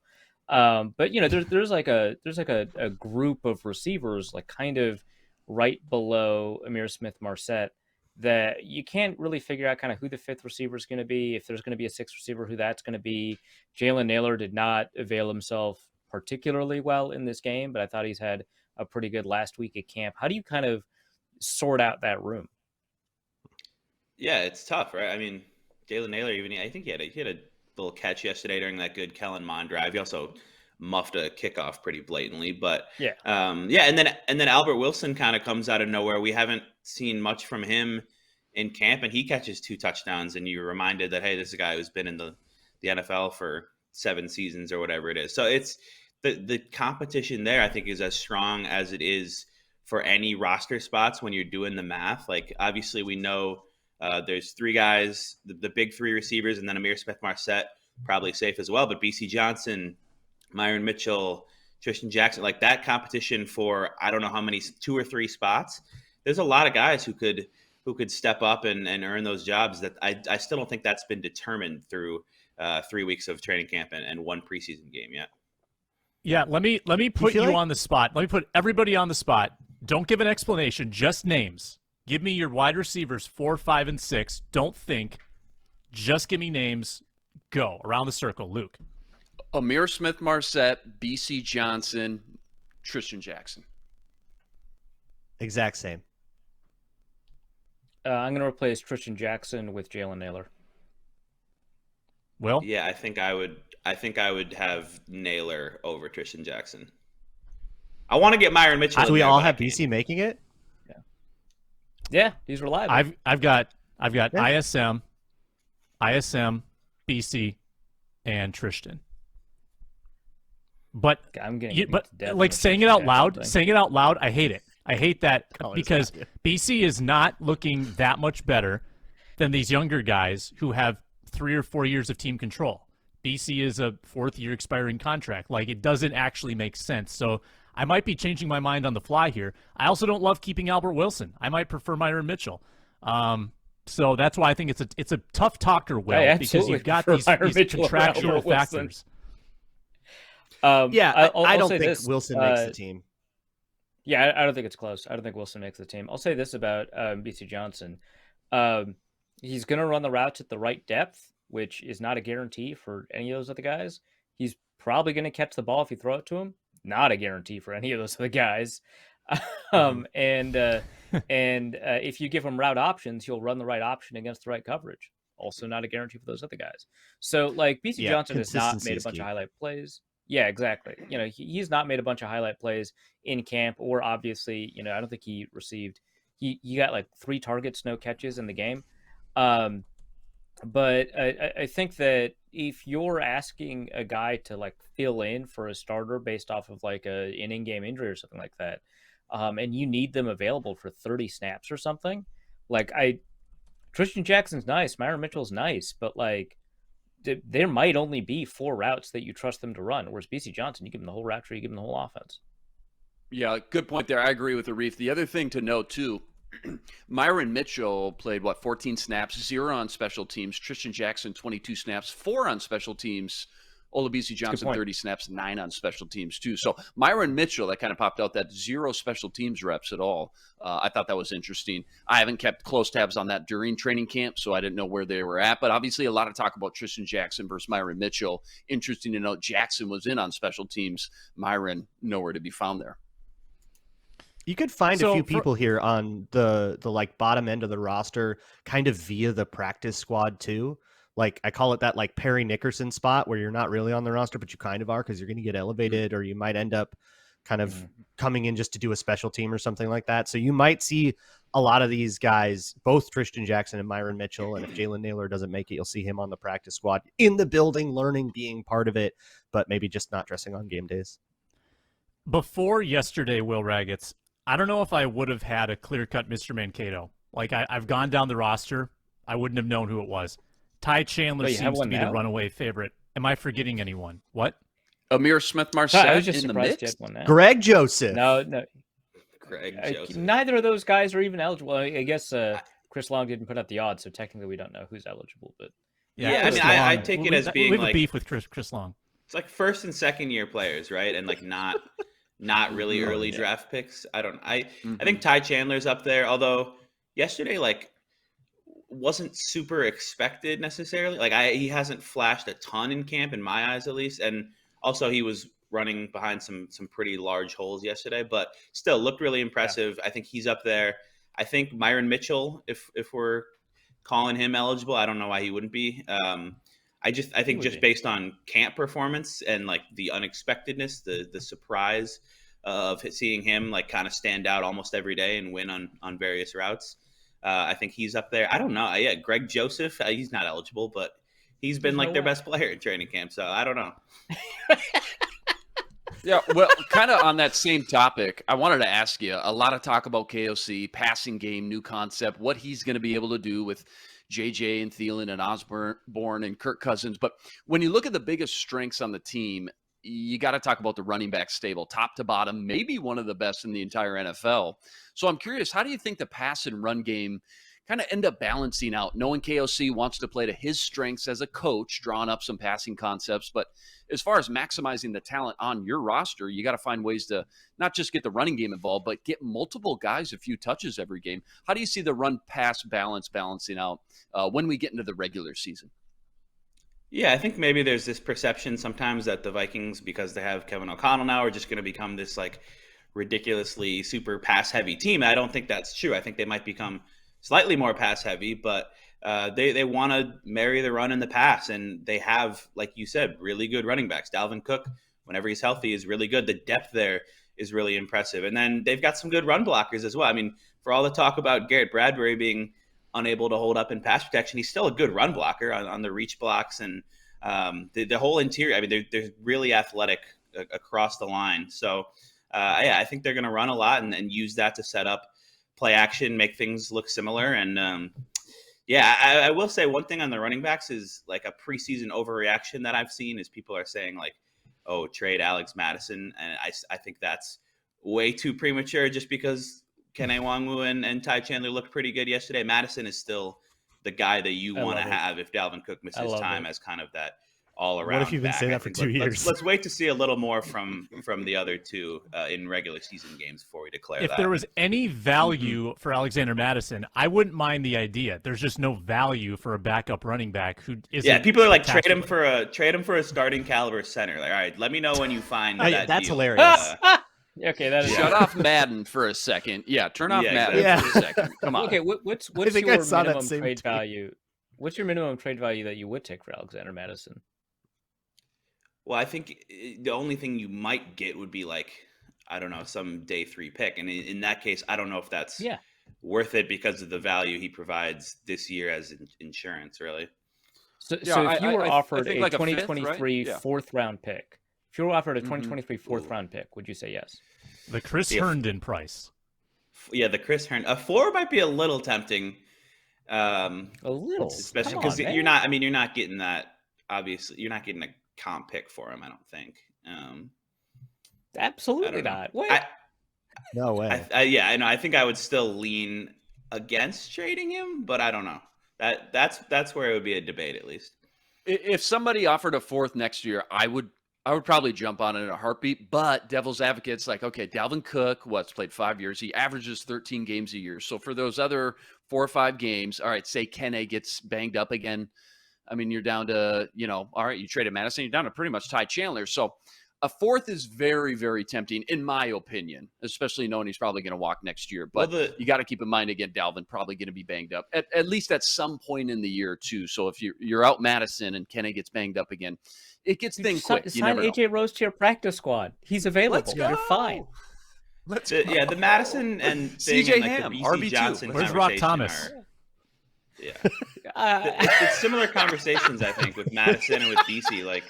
But there's a group of receivers kind of right below Amir Smith-Marset that you can't really figure out kind of who the 5th receiver is going to be, if there's going to be a 6th receiver, who that's going to be. Jalen Naylor did not avail himself particularly well in this game, but I thought he's had a pretty good last week at camp. How do you kind of sort out that room? Yeah, it's tough, right? I mean, Jalen Naylor, I think he had a little catch yesterday during that good Kellen Mond drive. He also muffed a kickoff pretty blatantly, but and then Albert Wilson kind of comes out of nowhere. We haven't seen much from him in camp, and he catches 2 touchdowns, and you're reminded that, hey, this is a guy who's been in the NFL for 7 seasons or whatever it is. So it's the competition there, I think, is as strong as it is for any roster spots when you're doing the math. Obviously we know there's 3 guys, the big 3 receivers, and then Amir Smith-Marset probably safe as well, but BC Johnson, Myron Mitchell, Tristan Jackson, that competition for I don't know how many, 2 or 3 spots. There's a lot of guys who could step up and earn those jobs that I still don't think that's been determined through 3 weeks of training camp and 1 preseason game yet. Yeah, let me put you on the spot. Let me put everybody on the spot. Don't give an explanation, just names. Give me your wide receivers 4, 5, and 6. Don't think. Just give me names. Go around the circle. Luke. Amir Smith-Marset, BC Johnson, Tristan Jackson. Exact same. I'm going to replace Tristan Jackson with Jalen Naylor. Will? Yeah, I think I would have Naylor over Tristan Jackson. I want to get Myron Mitchell. Do we all have BC making it? Yeah, he's reliable. I've got ISM, BC, and Tristan. But I'm getting like saying it out loud, I hate it. I hate that because BC is not looking that much better than these younger guys who have 3 or 4 years of team control. BC is a 4th-year expiring contract. Like, it doesn't actually make sense. So I might be changing my mind on the fly here. I also don't love keeping Albert Wilson. I might prefer Myron Mitchell. So that's why I think it's a tough talker, Will, because you've got these contractual factors. I don't think Wilson makes the team. Yeah, I don't think it's close. I don't think Wilson makes the team. I'll say this about BC Johnson. He's going to run the routes at the right depth, which is not a guarantee for any of those other guys. He's probably going to catch the ball if you throw it to him. Not a guarantee for any of those other guys. And if you give him route options, he'll run the right option against the right coverage. Also not a guarantee for those other guys. So, like, BC Johnson has not made a bunch of highlight plays. Yeah, exactly. You know, he's not made a bunch of highlight plays in camp, or obviously, you know, I don't think he received. He got like 3 targets, no catches in the game. But I think that if you're asking a guy to like fill in for a starter based off of like an in-game injury or something like that, and you need them available for 30 snaps or something, like Tristan Jackson's nice, Myron Mitchell's nice, but like there might only be 4 routes that you trust them to run. Whereas BC Johnson, you give him the whole route tree, you give him the whole offense. Yeah, good point there. I agree with Arif. The other thing to note too, Myron Mitchell played 14 snaps, 0 on special teams. Tristan Jackson 22 snaps, 4 on special teams. Olabisi Johnson 30 snaps, 9 on special teams too. So Myron Mitchell, that kind of popped out, that 0 special teams reps at all. I thought that was interesting. I haven't kept close tabs on that during training camp, so I didn't know where they were at. But obviously a lot of talk about Tristan Jackson versus Myron Mitchell. Interesting to note Jackson was in on special teams. Myron nowhere to be found there. You could find a few people here on the like bottom end of the roster kind of via the practice squad too. Like I call it that like Perry Nickerson spot where you're not really on the roster, but you kind of are because you're going to get elevated, or you might end up kind of coming in just to do a special team or something like that. So you might see a lot of these guys, both Tristan Jackson and Myron Mitchell. And if Jalen Naylor doesn't make it, you'll see him on the practice squad in the building, learning, being part of it, but maybe just not dressing on game days. Before yesterday, Will Ragatz, I don't know if I would have had a clear-cut Mr. Mankato. Like, I've gone down the roster. I wouldn't have known who it was. Ty Chandler seems to be the runaway favorite. Am I forgetting anyone? What? Amir Smith-Marset I was just in the surprised mix? you had one now. Greg Joseph. No. Greg Joseph. Neither of those guys are even eligible. I guess Chris Long didn't put out the odds, so technically we don't know who's eligible. But yeah, I mean, I take it as being we have like a beef with Chris Long. It's like first and second year players, right? And like not really early draft picks. I think Ty Chandler's up there, although yesterday like wasn't super expected necessarily. Like he hasn't flashed a ton in camp in my eyes, at least, and also he was running behind some pretty large holes yesterday, but still looked really impressive. Yeah. I think he's up there. I think Myron Mitchell, if we're calling him eligible, I don't know why he wouldn't be. I think just based on camp performance and like the unexpectedness, the surprise of seeing him like kind of stand out almost every day and win on various routes. I think he's up there. I don't know. Yeah, Greg Joseph, he's not eligible, but he's been like their best player in training camp. So I don't know. Yeah, well, kind of on that same topic, I wanted to ask you, a lot of talk about KOC, passing game, new concept, what he's going to be able to do with JJ and Thielen and Osborne and Kirk Cousins. But when you look at the biggest strengths on the team, you got to talk about the running back stable, top to bottom, maybe one of the best in the entire NFL. So I'm curious, how do you think the pass and run game kind of end up balancing out, knowing KOC wants to play to his strengths as a coach, drawing up some passing concepts. But as far as maximizing the talent on your roster, you got to find ways to not just get the running game involved, but get multiple guys a few touches every game. How do you see the run-pass balance balancing out when we get into the regular season? Yeah, I think maybe there's this perception sometimes that the Vikings, because they have Kevin O'Connell now, are just going to become this like ridiculously super pass heavy team. I don't think that's true. I think they might become slightly more pass heavy, but they want to marry the run and the pass. And they have, like you said, really good running backs. Dalvin Cook, whenever he's healthy, is really good. The depth there is really impressive. And then they've got some good run blockers as well. I mean, for all the talk about Garrett Bradbury being unable to hold up in pass protection, he's still a good run blocker on the reach blocks and the whole interior. I mean, they're really athletic across the line. So, yeah, I think they're going to run a lot and use that to set up play action, make things look similar. And, yeah, I will say one thing on the running backs is like a preseason overreaction that I've seen is people are saying like, oh, trade Alex Madison. And I think that's way too premature just because Kene Nwangwu and Ty Chandler looked pretty good yesterday. Madison is still the guy that you want to have if Dalvin Cook misses time as kind of that all-around. What if you've been back? saying that for 2 years? Let's wait to see a little more from the other two in regular season games before we declare if that. there was any value for Alexander Madison, I wouldn't mind the idea. There's just no value for a backup running back who isn't. Yeah, people are like trade him for a starting caliber center. Like, all right, let me know when you find that. That's deal. hilarious. Okay, that is Shut off Madden for a second. Yeah, turn off Madden for a second. Come on. Okay, what's your minimum trade value? What's your minimum trade value that you would take for Alexander Madison? Well, I think the only thing you might get would be like, I don't know, some day 3 pick. And in that case, I don't know if that's worth it because of the value he provides this year as insurance, really. So if you were offered a 2023 fourth round pick, if you were offered a 2023 fourth round pick, would you say yes? The Chris Herndon price. Yeah, the Chris Herndon. A 4 might be a little tempting. A little, especially because you're not getting that. Obviously, you're not getting a comp pick for him. I don't think. Absolutely not. Wait. No way. I know. I think I would still lean against trading him, but I don't know. That's where it would be a debate at least. If somebody offered a 4th next year, I would probably jump on it in a heartbeat. But devil's advocate's like, okay, Dalvin Cook, played 5 years. He averages 13 games a year. So for those other 4 or 5 games, all right, say Kene gets banged up again. I mean, you're down to, all right, you traded Madison, you're down to pretty much Ty Chandler. So a 4th is very, very tempting, in my opinion, especially knowing he's probably going to walk next year. But you got to keep in mind, again, Dalvin probably going to be banged up, at least at some point in the year, too. So if you're out Madison and Kene gets banged up again, it gets things quick. Sign AJ Rose to your practice squad. He's available. You're fine. The Madison and CJ like Ham, the RB2. Johnson. Where's Rock Thomas? It's similar conversations, I think, with Madison and with BC. Like,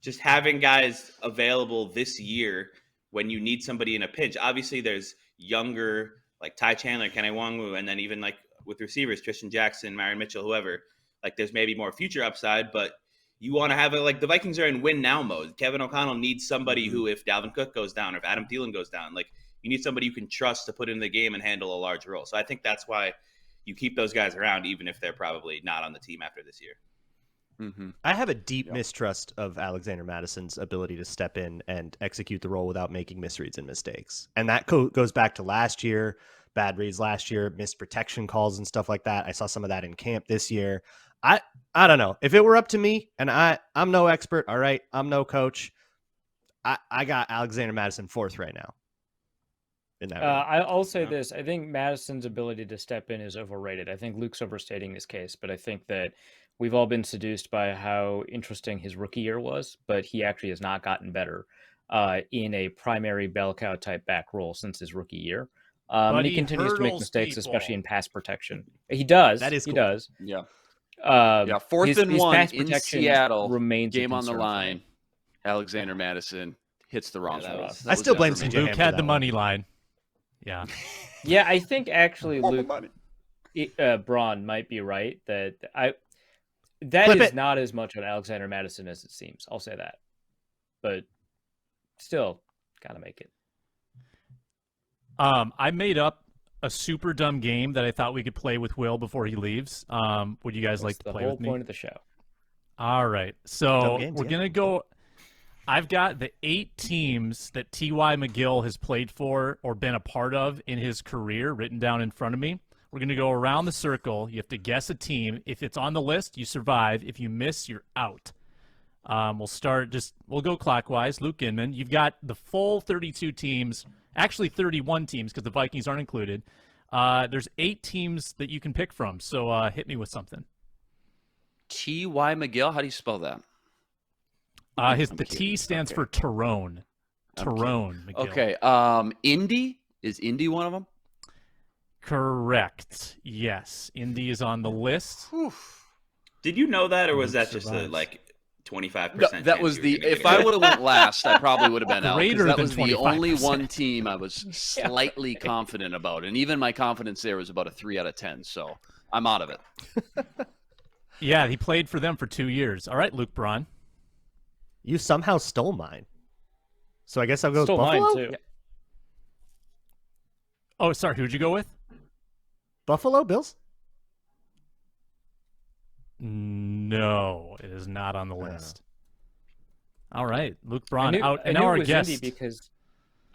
just having guys available this year when you need somebody in a pinch. Obviously, there's younger, like Ty Chandler, Kene Nwangwu, and then even like with receivers, Tristan Jackson, Myron Mitchell, whoever. Like, there's maybe more future upside, but you want to have it like the Vikings are in win now mode. Kevin O'Connell needs somebody who, if Dalvin Cook goes down or if Adam Thielen goes down, like you need somebody you can trust to put in the game and handle a large role. So I think that's why you keep those guys around, even if they're probably not on the team after this year. Mm-hmm. I have a deep mistrust of Alexander Madison's ability to step in and execute the role without making misreads and mistakes. And that goes back to last year, bad reads last year, missed protection calls and stuff like that. I saw some of that in camp this year. I don't know. If it were up to me, and I'm no expert, all right, I'm no coach, I got Alexander Madison 4th right now. In that I'll say this. I think Madison's ability to step in is overrated. I think Luke's overstating his case, but I think that we've all been seduced by how interesting his rookie year was, but he actually has not gotten better in a primary bell cow type back role since his rookie year. And he continues to make mistakes, especially in pass protection. He does. That is cool. He does. Yeah. 4th and 1 in Seattle, remains game on the line. Alexander Madison hits the wrong throw. I still blame CJ. Luke had the money line. Yeah. Yeah, I think actually Luke Braun might be right that is not as much on Alexander Madison as it seems. I'll say that. But still gotta make it. I made up a super dumb game that I thought we could play with Will before he leaves. Would you guys like to play with me? The whole point of the show. All right. So we're going to go. I've got the 8 teams that T.Y. McGill has played for or been a part of in his career written down in front of me. We're going to go around the circle. You have to guess a team. If it's on the list, you survive. If you miss, you're out. We'll go clockwise. Luke Inman, you've got the full 32 teams, actually 31 teams because the Vikings aren't included. There's 8 teams that you can pick from, so hit me with something. T.Y. McGill, how do you spell that? The T stands for Tyrone. Tyrone McGill. Okay. Indy? Is Indy one of them? Correct. Yes. Indy is on the list. Did you know that, or was that just a 25%? No, that was if I would have went last, I probably would have been out. That was the 25%. only one team I was slightly confident about. And even my confidence there was about a 3 out of 10. So I'm out of it. Yeah, he played for them for 2 years. All right, Luke Braun. You somehow stole mine. So I guess I'll go with Stole Buffalo? mine, too. Oh, sorry. Who'd you go with? Buffalo Bills? No, it is not on the list. All right, Luke Braun I out. And knew now it our was guest. Indy because.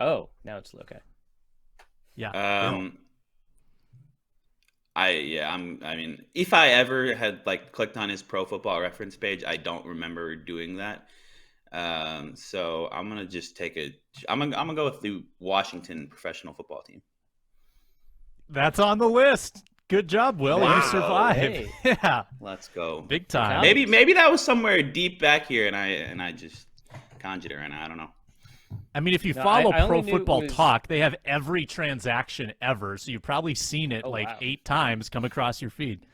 Oh, now it's okay. Yeah. I mean, if I ever had clicked on his Pro Football Reference page, I don't remember doing that. So I'm gonna just I'm gonna go with the Washington professional football team. That's on the list. Good job, Will. Wow. You survived. Hey. Yeah, Let's go. big time. Maybe that was somewhere deep back here, and I just conjured it right now. I don't know. I mean, if you No, follow I only Pro knew it Football was- Talk, they have every transaction ever. So you've probably seen it Oh, wow. 8 times come across your feed.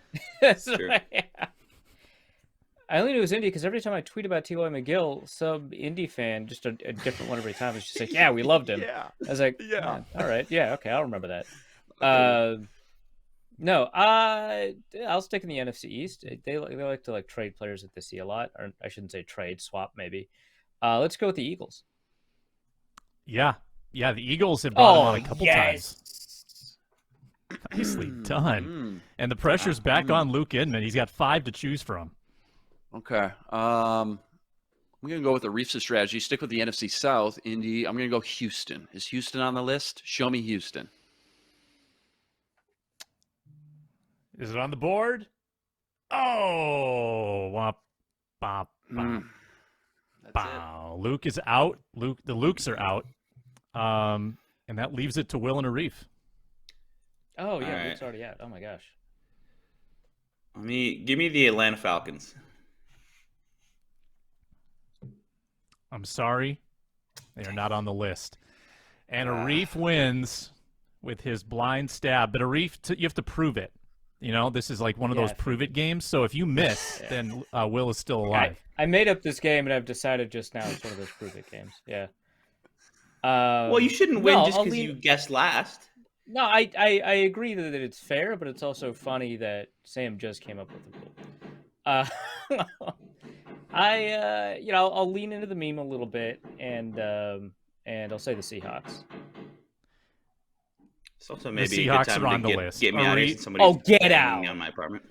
Sure. I only knew it was Indy because every time I tweet about T.Y. McGill, some Indy fan, just a different one every time, is just like, "Yeah, we loved him." Yeah. I was like, Yeah. All right, yeah, okay, I'll remember that." No, I'll stick in the NFC East. They like to trade players that they see a lot, or I shouldn't say trade, swap maybe. Let's go with the Eagles. Yeah. The Eagles have brought him on a couple yes. times. Nicely done. And the pressure's back on Luke Inman. He's got 5 to choose from. Okay. I'm going to go with the Reefs strategy. Stick with the NFC South. Indy. I'm going to go Houston. Is Houston on the list? Show me Houston. Is it on the board? Oh, wop, bop, bop. Bow. Luke is out. The Lukes are out. And that leaves it to Will and Arif. Oh yeah, All Luke's already out. Oh my gosh. Give me the Atlanta Falcons. I'm sorry. They are not on the list. And Arif wins with his blind stab. But Arif, you have to prove it. You know, this is like one of those prove it games. So if you miss, then Will is still alive. I made up this game and I've decided just now it's one of those prove it games. Yeah. Well, you shouldn't win just because you guessed last. No, I agree that it's fair, but it's also funny that Sam just came up with the rule. I'll lean into the meme a little bit and I'll say the Seahawks. It's also maybe the a good Seahawks time are to on the list. Get me out of here. Get out on my apartment.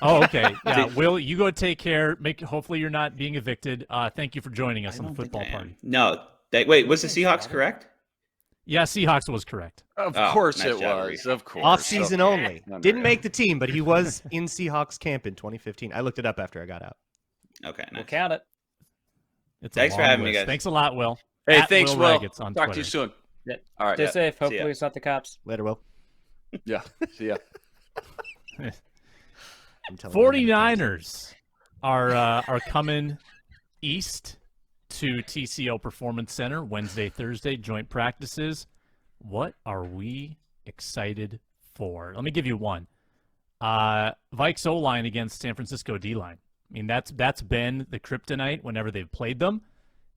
Oh, okay. Yeah, Will, you go take care. Hopefully you're not being evicted. Thank you for joining us on the football party. No. Wait, was the Seahawks correct? Yeah, Seahawks was correct. Of course nice it job, was. Reef. Of course. Off season only. Okay. Didn't make the team, but he was in Seahawks camp in 2015. I looked it up after I got out. Okay, nice. We'll count it. Thanks for having me, guys. Thanks a lot, Will. Hey, At thanks, Will. Raggett on Talk Twitter. to you soon. Yeah. All right. Stay safe. See ya. Hopefully it's not the cops. Later, Will. Yeah. See ya. I'm telling you. 49ers are coming east to TCO Performance Center Wednesday, Thursday, joint practices. What are we excited for? Let me give you one. Vikes O-line against San Francisco D-line. I mean, that's been the kryptonite whenever they've played them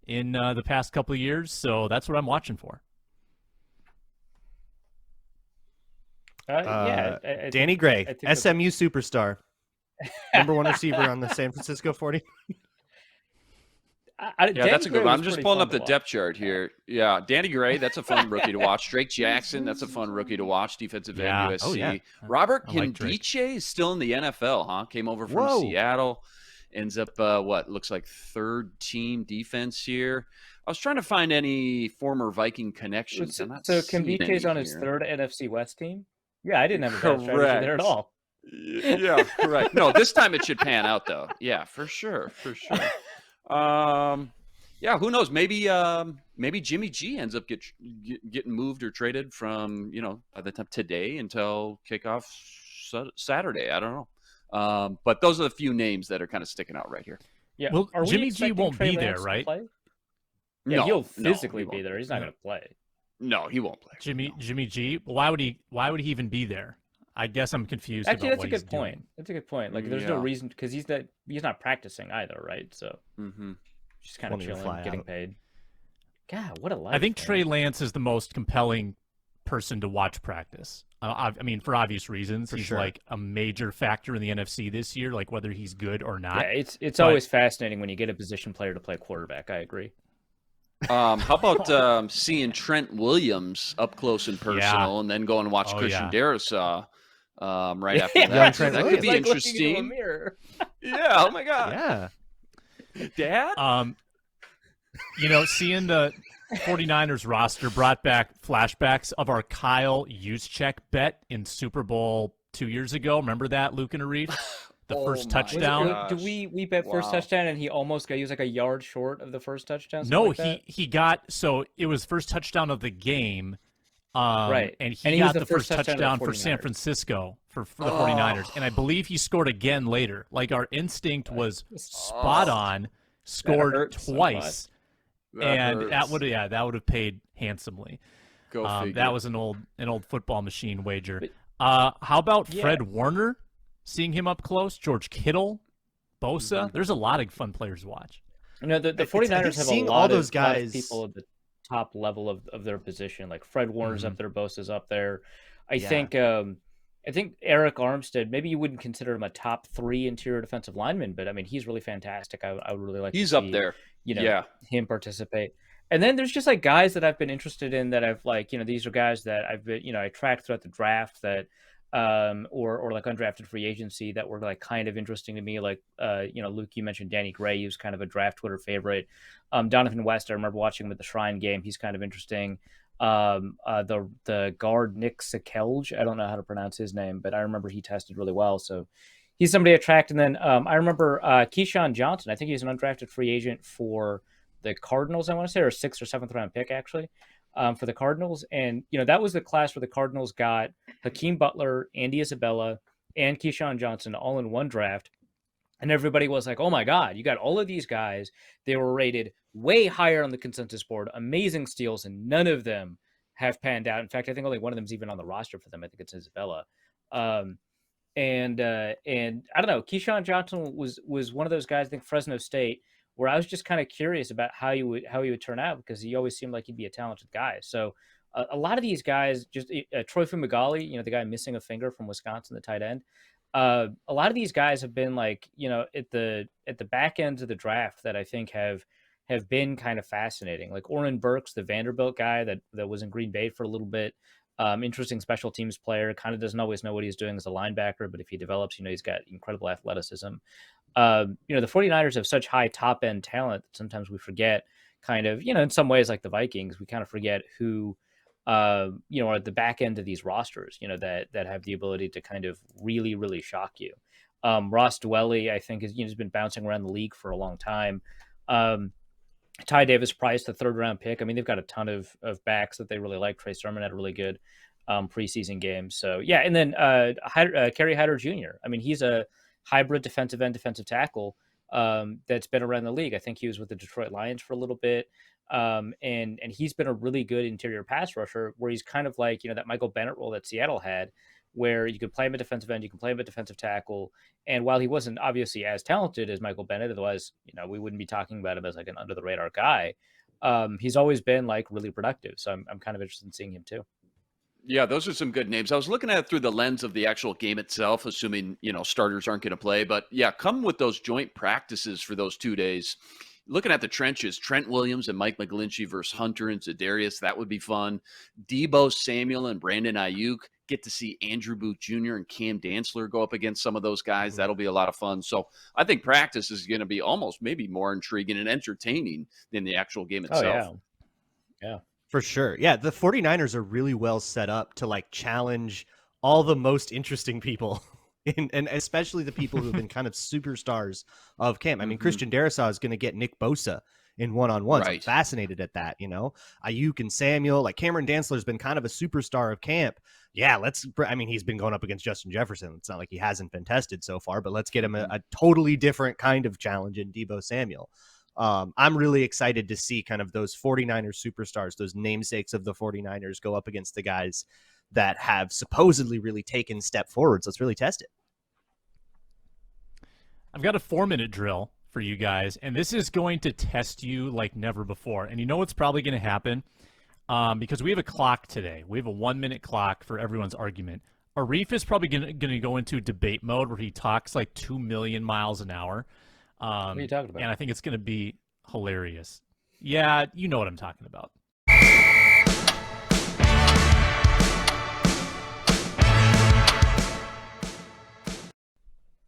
in the past couple of years, so that's what I'm watching for. I Danny Gray, I think SMU superstar, number 1 receiver on the San Francisco 40. that's a good one. I'm just pulling up the depth chart here. Yeah, Danny Gray, that's a fun rookie to watch. Drake Jackson, that's a fun rookie to watch. Defensive end, USC. Oh, yeah. Robert I like Kindiche is still in the NFL, huh? Came over from Whoa. Seattle. Ends up, looks like third team defense here. I was trying to find any former Viking connections. So Kindiche's on his third NFC West team? Yeah, I didn't have a bad strategy there at all. Yeah, correct. No, this time it should pan out, though. Yeah, for sure. Yeah, who knows? Maybe Jimmy G ends up getting moved or traded from, by the time today until kickoff Saturday. I don't know. But those are the few names that are kind of sticking out right here. Yeah. Well, Jimmy G won't be there, right? Yeah, No, he'll physically he be there. He's not going to play. No, he won't play. Jimmy G. Why would he even be there? I guess I'm confused. Actually, about that's a good point. Doing. That's a good point. Like, there's no reason because he's not practicing either, right? So just kind of chilling, getting paid. God, what a life! I think Trey Lance is the most compelling person to watch practice. I mean, for obvious reasons, he's like a major factor in the NFC this year, like whether he's good or not. Yeah, it's always fascinating when you get a position player to play quarterback. I agree. How about seeing Trent Williams up close and personal, and then go and watch Christian Darrisaw right after that? Trent that Williams. could be like interesting. Looking into a mirror. Yeah. Oh my God. Yeah. Dad. Seeing the 49ers roster brought back flashbacks of our Kyle Juszczyk bet in Super Bowl 2 years ago. Remember that, Luke and Arif? The first touchdown. Do we bet first touchdown and he was like a yard short of the first touchdown? No, he got it was first touchdown of the game. Right. And he got the first touchdown for San Francisco for the 49ers. And I believe he scored again later. Like our instinct was spot on, scored twice. That would have paid handsomely. Go figure. That was an old football machine wager. How about Fred Warner? Seeing him up close, George Kittle, Bosa. There's a lot of fun players to watch. The 49ers have a lot of people at the top level of their position. Like Fred Warner's up there, Bosa's up there. I think Eric Armstead, maybe you wouldn't consider him a top 3 interior defensive lineman, but I mean, he's really fantastic. I would really like to see, up there. Him participate. And then there's just like guys that I've been interested in that I've these are guys that I've been, I tracked throughout the draft that, or like undrafted free agency that were like kind of interesting to me. Like, Luke, you mentioned Danny Gray. He was kind of a draft Twitter favorite. Donovan West, I remember watching him at the Shrine game. He's kind of interesting. The guard Nick Sakelj, I don't know how to pronounce his name, but I remember he tested really well. So he's somebody I tracked. And then I remember Keyshawn Johnson. I think he's an undrafted free agent for the Cardinals, I want to say, or 6th or 7th round pick, actually, for the Cardinals. And, that was the class where the Cardinals got Hakeem Butler, Andy Isabella, and Keyshawn Johnson all in one draft. And everybody was like, oh, my God, you got all of these guys. They were rated way higher on the consensus board, amazing steals, and none of them have panned out. In fact, I think only one of them is even on the roster for them. I think it's Isabella. And I don't know, Keyshawn Johnson was one of those guys, I think Fresno State, where I was just kind of curious about how he would turn out because he always seemed like he'd be a talented guy. So a lot of these guys, just Troy Fumagalli, the guy missing a finger from Wisconsin, the tight end. A lot of these guys have been like, at the back end of the draft that I think have been kind of fascinating. Like Oren Burks, the Vanderbilt guy that was in Green Bay for a little bit. Interesting special teams player, kind of doesn't always know what he's doing as a linebacker, but if he develops, he's got incredible athleticism. The 49ers have such high top end talent that sometimes we forget kind of, in some ways like the Vikings, we kind of forget who, are at the back end of these rosters, that have the ability to kind of really, really shock you. Ross Dwelly, I think, has been bouncing around the league for a long time. Ty Davis Price, the 3rd round pick. I mean, they've got a ton of backs that they really like. Trey Sermon had a really good preseason game. So, yeah. And then Kerry Hyder Jr. I mean, he's a hybrid defensive end, defensive tackle that's been around the league. I think he was with the Detroit Lions for a little bit. And he's been a really good interior pass rusher where he's kind of like, that Michael Bennett role that Seattle had, where you could play him at defensive end, you can play him at defensive tackle. And while he wasn't obviously as talented as Michael Bennett, otherwise, we wouldn't be talking about him as like an under the radar guy. He's always been like really productive. So I'm kind of interested in seeing him too. Yeah, those are some good names. I was looking at it through the lens of the actual game itself, assuming, starters aren't going to play. But yeah, come with those joint practices for those 2 days. looking at the trenches, Trent Williams and Mike McGlinchey versus Hunter and za'darius, that would be fun. Debo Samuel and Brandon Ayuk. Get to see Andrew Booth Jr. and Cam Dantzler go up against some of those guys. That'll be a lot of fun. So I think practice is going to be almost maybe more intriguing and entertaining than the actual game itself. Yeah. For sure. Yeah, the 49ers are really well set up to like challenge all the most interesting people. And especially the people who've been kind of superstars of camp. I mean, Christian Darrisaw is going to get Nick Bosa in one-on-ones. Right. I'm fascinated at that, Ayuk and Samuel, like Cameron Dantzler's been kind of a superstar of camp. Yeah, he's been going up against Justin Jefferson. It's not like he hasn't been tested so far, but let's get him a totally different kind of challenge in Debo Samuel. I'm really excited to see kind of those 49ers superstars, those namesakes of the 49ers go up against the guys that have supposedly really taken step forwards. Let's really test it. I've got a 4-minute drill for you guys, and this is going to test you like never before. And you know what's probably going to happen? Because we have a clock today. We have a 1-minute clock for everyone's argument. Arif is probably going to go into debate mode where he talks like 2 million miles an hour. What are you talking about? And I think it's going to be hilarious. Yeah, you know what I'm talking about.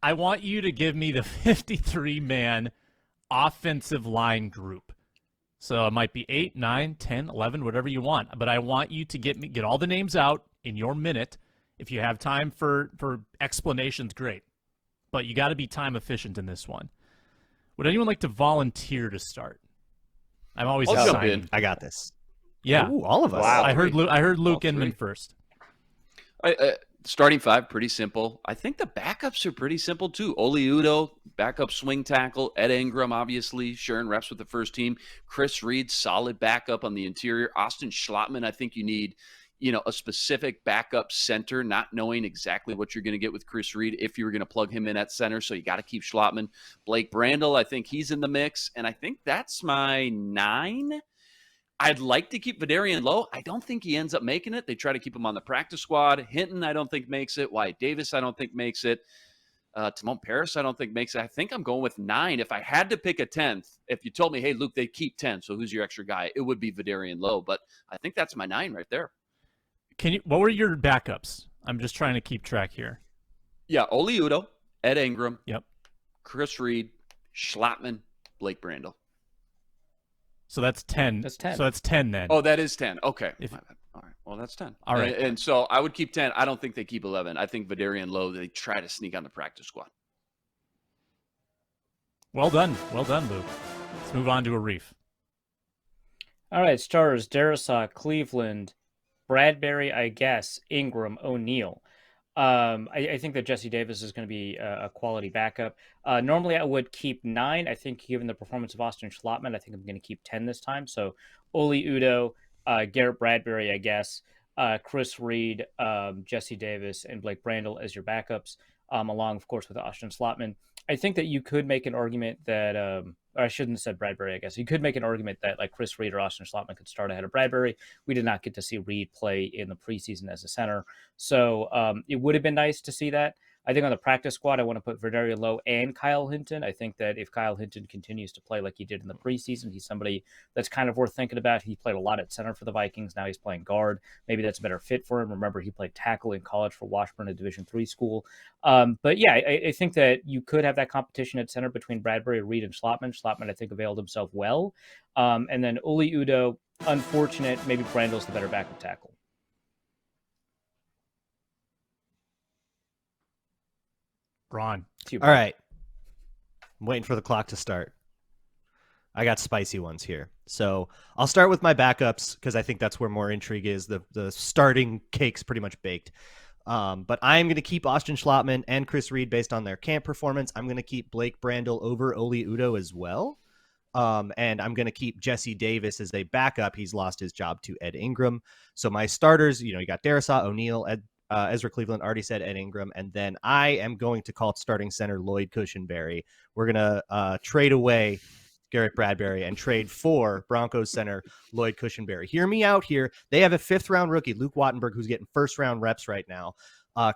I want you to give me the 53-man offensive line group. So it might be 8, 9, 10, 11, whatever you want. But I want you to get all the names out in your minute. If you have time for explanations, great. But you got to be time efficient in this one. Would anyone like to volunteer to start? I'm always I'll jump excited. in. I got this. Yeah. Ooh, all of us. Wow. I heard Luke Inman first. Starting five, pretty simple. I think the backups are pretty simple too. Oli Udoh, backup swing tackle. Ed Ingram, obviously, sharing reps with the first team. Chris Reed, solid backup on the interior. Austin Schlottman, I think you need, a specific backup center, not knowing exactly what you're going to get with Chris Reed if you were going to plug him in at center. So you got to keep Schlottman. Blake Brandel, I think he's in the mix. And I think that's my 9. I'd like to keep Vidarian Lowe. I don't think he ends up making it. They try to keep him on the practice squad. Hinton, I don't think makes it. Wyatt Davis, I don't think makes it. Timon Paris, I don't think makes it. I think I'm going with 9. If I had to pick a 10th, if you told me, hey, Luke, they keep 10, so who's your extra guy? It would be Vidarian Lowe. But I think that's my 9 right there. What were your backups? I'm just trying to keep track here. Yeah, Oli Udoh, Ed Ingram, Yep. Chris Reed, Schlottman, Blake Brandel. So that's 10. That's 10. So that's 10 then. Oh, that is 10. Okay. If- My bad. All right. Well, that's 10. All right. And so I would keep 10. I don't think they keep 11. I think Vidarian Lowe, they try to sneak on the practice squad. Well done. Well done, Luke. Let's move on to Arif. All right, starters, Darrisaw, Cleveland, Bradbury, I guess, Ingram, O'Neal. I think that Jesse Davis is going to be a quality backup. Normally, I would keep 9. I think given the performance of Austin Schlottman, I think I'm going to keep 10 this time. So Oli Udoh, Garrett Bradbury, I guess, Chris Reed, Jesse Davis, and Blake Brandel as your backups, along, of course, with Austin Schlottman. I think that you could make an argument that, or I shouldn't have said Bradbury, I guess. You could make an argument that like Chris Reed or Austin Schlottman could start ahead of Bradbury. We did not get to see Reed play in the preseason as a center. So it would have been nice to see that. I think on the practice squad, I want to put Vidarian Lowe and Kyle Hinton. I think that if Kyle Hinton continues to play like he did in the preseason, he's somebody that's kind of worth thinking about. He played a lot at center for the Vikings. Now he's playing guard. Maybe that's a better fit for him. Remember, he played tackle in college for Washburn, a Division III school. But yeah, I think that you could have that competition at center between Bradbury, Reed, and Schlottman. Schlottman, I think, availed himself well. And then Oli Udoh, unfortunate. Maybe Brandel's the better backup tackle. Braun. All right. I'm waiting for the clock to start. I got spicy ones here. So I'll start with my backups because I think that's where more intrigue is. The starting cake's pretty much baked. But I'm going to keep Austin Schlottman and Chris Reed based on their camp performance. I'm going to keep Blake Brandel over Oli Udoh as well. And I'm going to keep Jesse Davis as a backup. He's lost his job to Ed Ingram. So my starters, you got Darrisaw, O'Neal, Ezra Cleveland, already said Ed Ingram. And then I am going to call starting center Lloyd Cushenberry. We're going to trade away Garrett Bradbury and trade for Broncos center Lloyd Cushenberry. Hear me out here. They have a 5th-round rookie, Luke Wattenberg, who's getting first-round reps right now.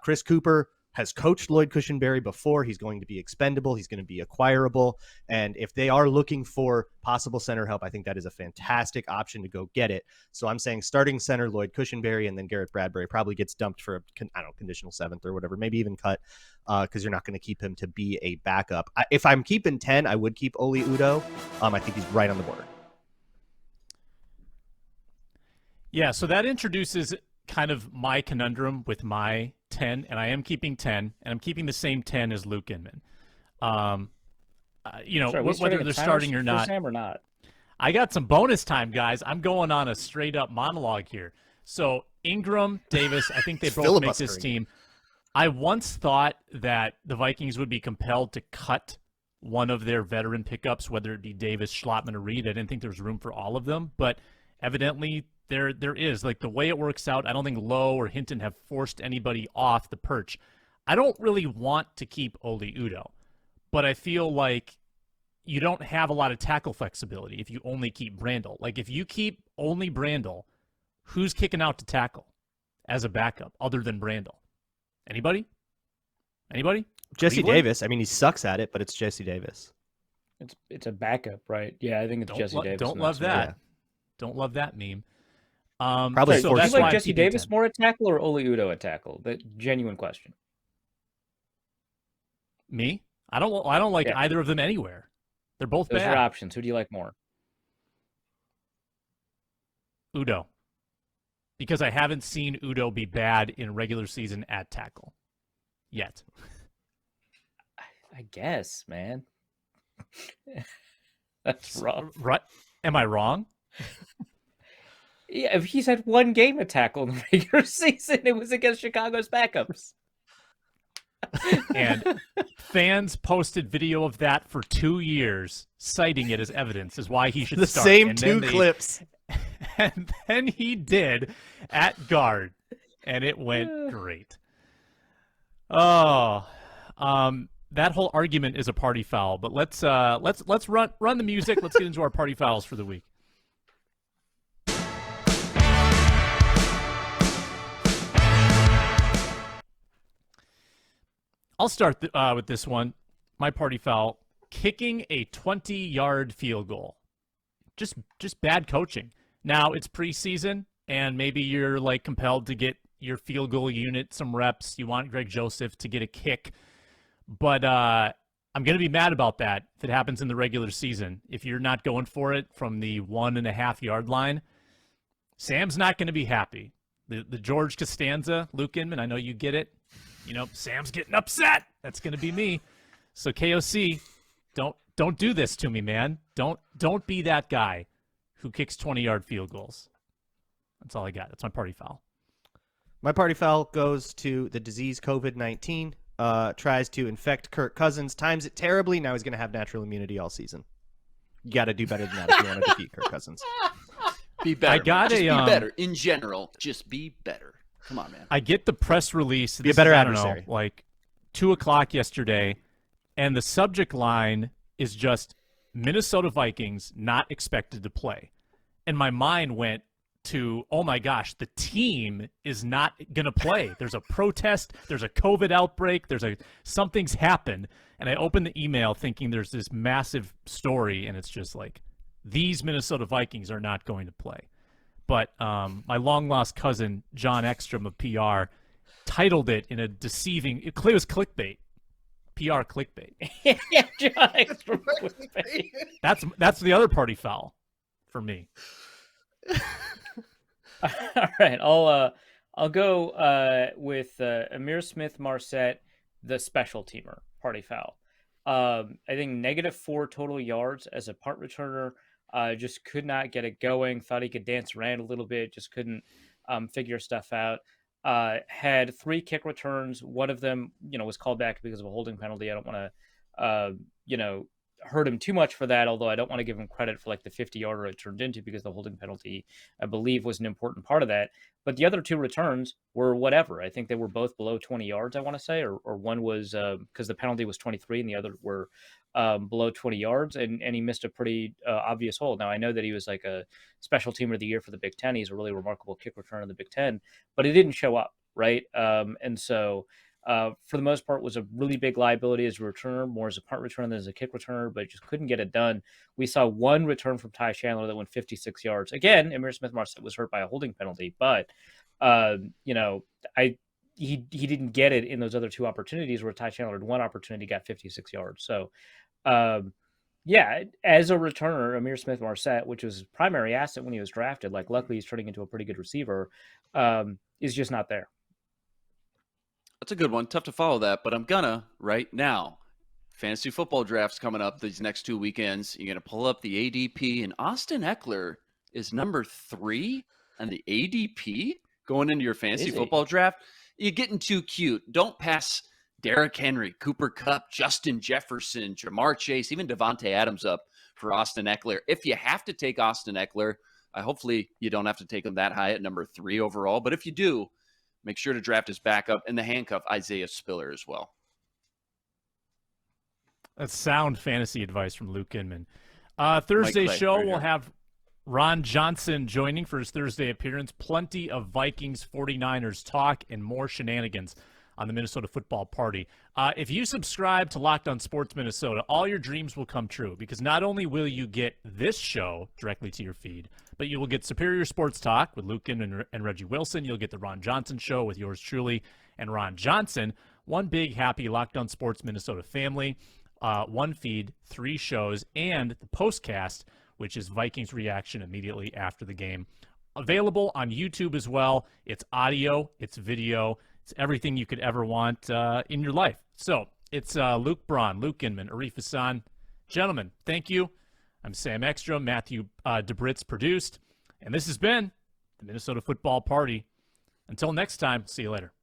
Chris Cooper has coached Lloyd Cushenberry before. He's going to be expendable. He's going to be acquirable. And if they are looking for possible center help, I think that is a fantastic option to go get it. So I'm saying starting center Lloyd Cushenberry, and then Garrett Bradbury probably gets dumped for conditional 7th or whatever, maybe even cut, because you're not going to keep him to be a backup. If I'm keeping 10, I would keep Oli Udoh. I think he's right on the border. Yeah, so that introduces kind of my conundrum with my 10, and I am keeping 10, and I'm keeping the same 10 as Luke Inman. Whether they're starting or not. Sam or not. I got some bonus time, guys. I'm going on a straight-up monologue here. So Ingram, Davis, I think they both make this team. I once thought that the Vikings would be compelled to cut one of their veteran pickups, whether it be Davis, Schlotman, or Reed. I didn't think there was room for all of them, but evidently there is. Like, the way it works out, I don't think Lowe or Hinton have forced anybody off the perch. I don't really want to keep Oli Udoh, but I feel like you don't have a lot of tackle flexibility if you only keep Brandel. Like, if you keep only Brandel, who's kicking out to tackle as a backup other than Brandel? Anybody? Jesse Cleveland? Davis. I mean, he sucks at it, but it's Jesse Davis. It's a backup, right? Yeah, I think it's Jesse Davis. Don't love that. Yeah. Don't love that meme. Probably. So do you like Jesse Davis 10. More at tackle or Oli Udoh at tackle? The genuine question. Me? I don't like either of them anywhere. They're both Those bad. are options. Who do you like more? Udoh. Because I haven't seen Udoh be bad in regular season at tackle yet. I guess, man. That's rough. Right? Am I wrong? Yeah, if he's had one game at tackle in the regular season, it was against Chicago's backups. And fans posted video of that for 2 years, citing it as evidence is why he should the start. Same two clips. And then he did at guard, and it went great. Oh, that whole argument is a party foul. But let's run the music. Let's get into our party fouls for the week. I'll start with this one. My party foul: kicking a 20-yard field goal. Just bad coaching. Now it's preseason, and maybe you're like compelled to get your field goal unit some reps. You want Greg Joseph to get a kick, but I'm going to be mad about that if it happens in the regular season. If you're not going for it from the 1.5-yard line, Sam's not going to be happy. The George Costanza, Luke Inman, I know you get it. You know, Sam's getting upset. That's going to be me. So KOC, don't do this to me, man. Don't be that guy who kicks 20-yard field goals. That's all I got. That's my party foul. My party foul goes to the disease COVID-19. Tries to infect Kirk Cousins, times it terribly. Now he's going to have natural immunity all season. You got to do better than that if you want to defeat Kirk Cousins. Be better. Be better in general. Just be better. Come on, man. I get the press release. Be a better adversary. Like 2:00 yesterday, and the subject line is just Minnesota Vikings not expected to play. And my mind went to, oh my gosh, the team is not going to play. There's a protest. There's a COVID outbreak. Something's happened. And I opened the email thinking there's this massive story, and it's just like, these Minnesota Vikings are not going to play. But my long-lost cousin, John Ekstrom of PR, titled it in a deceiving – it was clickbait. PR clickbait. Yeah, John Ekstrom clickbait. That's the other party foul for me. All right, I'll go with Amir Smith-Marset, the special teamer, party foul. I think -4 total yards as a punt returner. Just could not get it going. Thought he could dance around a little bit. Just couldn't figure stuff out. Had 3 kick returns. One of them, was called back because of a holding penalty. I don't want to, hurt him too much for that, although I don't want to give him credit for like the 50-yarder it turned into, because the holding penalty, I believe, was an important part of that. But the other 2 returns were whatever. I think they were both below 20 yards, I want to say, or one was because the penalty was 23 and the other were below 20 yards, and he missed a pretty obvious hole. Now, I know that he was like a special teamer of the year for the Big Ten. He's a really remarkable kick returner in the Big Ten, but he didn't show up, right? And so for the most part, was a really big liability as a returner, more as a punt returner than as a kick returner, but just couldn't get it done. We saw one return from Ty Chandler that went 56 yards. Again, Ihmir Smith-Marsette was hurt by a holding penalty, but he didn't get it in those other two opportunities where Ty Chandler had one opportunity, got 56 yards. So, as a returner, Ihmir Smith-Marsette, which was his primary asset when he was drafted, like luckily he's turning into a pretty good receiver, is just not there. That's a good one. Tough to follow that, but I'm gonna right now. Fantasy football drafts coming up these next 2 weekends. You're gonna pull up the ADP, and Austin Eckler is number 3 on the ADP going into your fantasy football draft. You're getting too cute. Don't pass Derrick Henry, Cooper Kupp, Justin Jefferson, Jamar Chase, even Devontae Adams up for Austin Eckler. If you have to take Austin Eckler, hopefully you don't have to take him that high at number 3 overall. But if you do, make sure to draft his backup and the handcuff Isaiah Spiller as well. That's sound fantasy advice from Luke Inman. Thursday's show, we'll have Ron Johnson joining for his Thursday appearance. Plenty of Vikings 49ers talk and more shenanigans on the Minnesota Football Party. If you subscribe to Locked On Sports Minnesota, all your dreams will come true, because not only will you get this show directly to your feed, but you will get Superior Sports Talk with Luke and Reggie Wilson. You'll get the Ron Johnson Show with yours truly and Ron Johnson. One big, happy Locked On Sports Minnesota family. One feed, 3 shows, and the postcast, which is Vikings reaction immediately after the game. Available on YouTube as well. It's audio, it's video, it's everything you could ever want in your life. So it's Luke Braun, Luke Inman, Arif Hasan. Gentlemen, thank you. I'm Sam Ekstrom. Matthew DeBritz produced. And this has been the Minnesota Football Party. Until next time, see you later.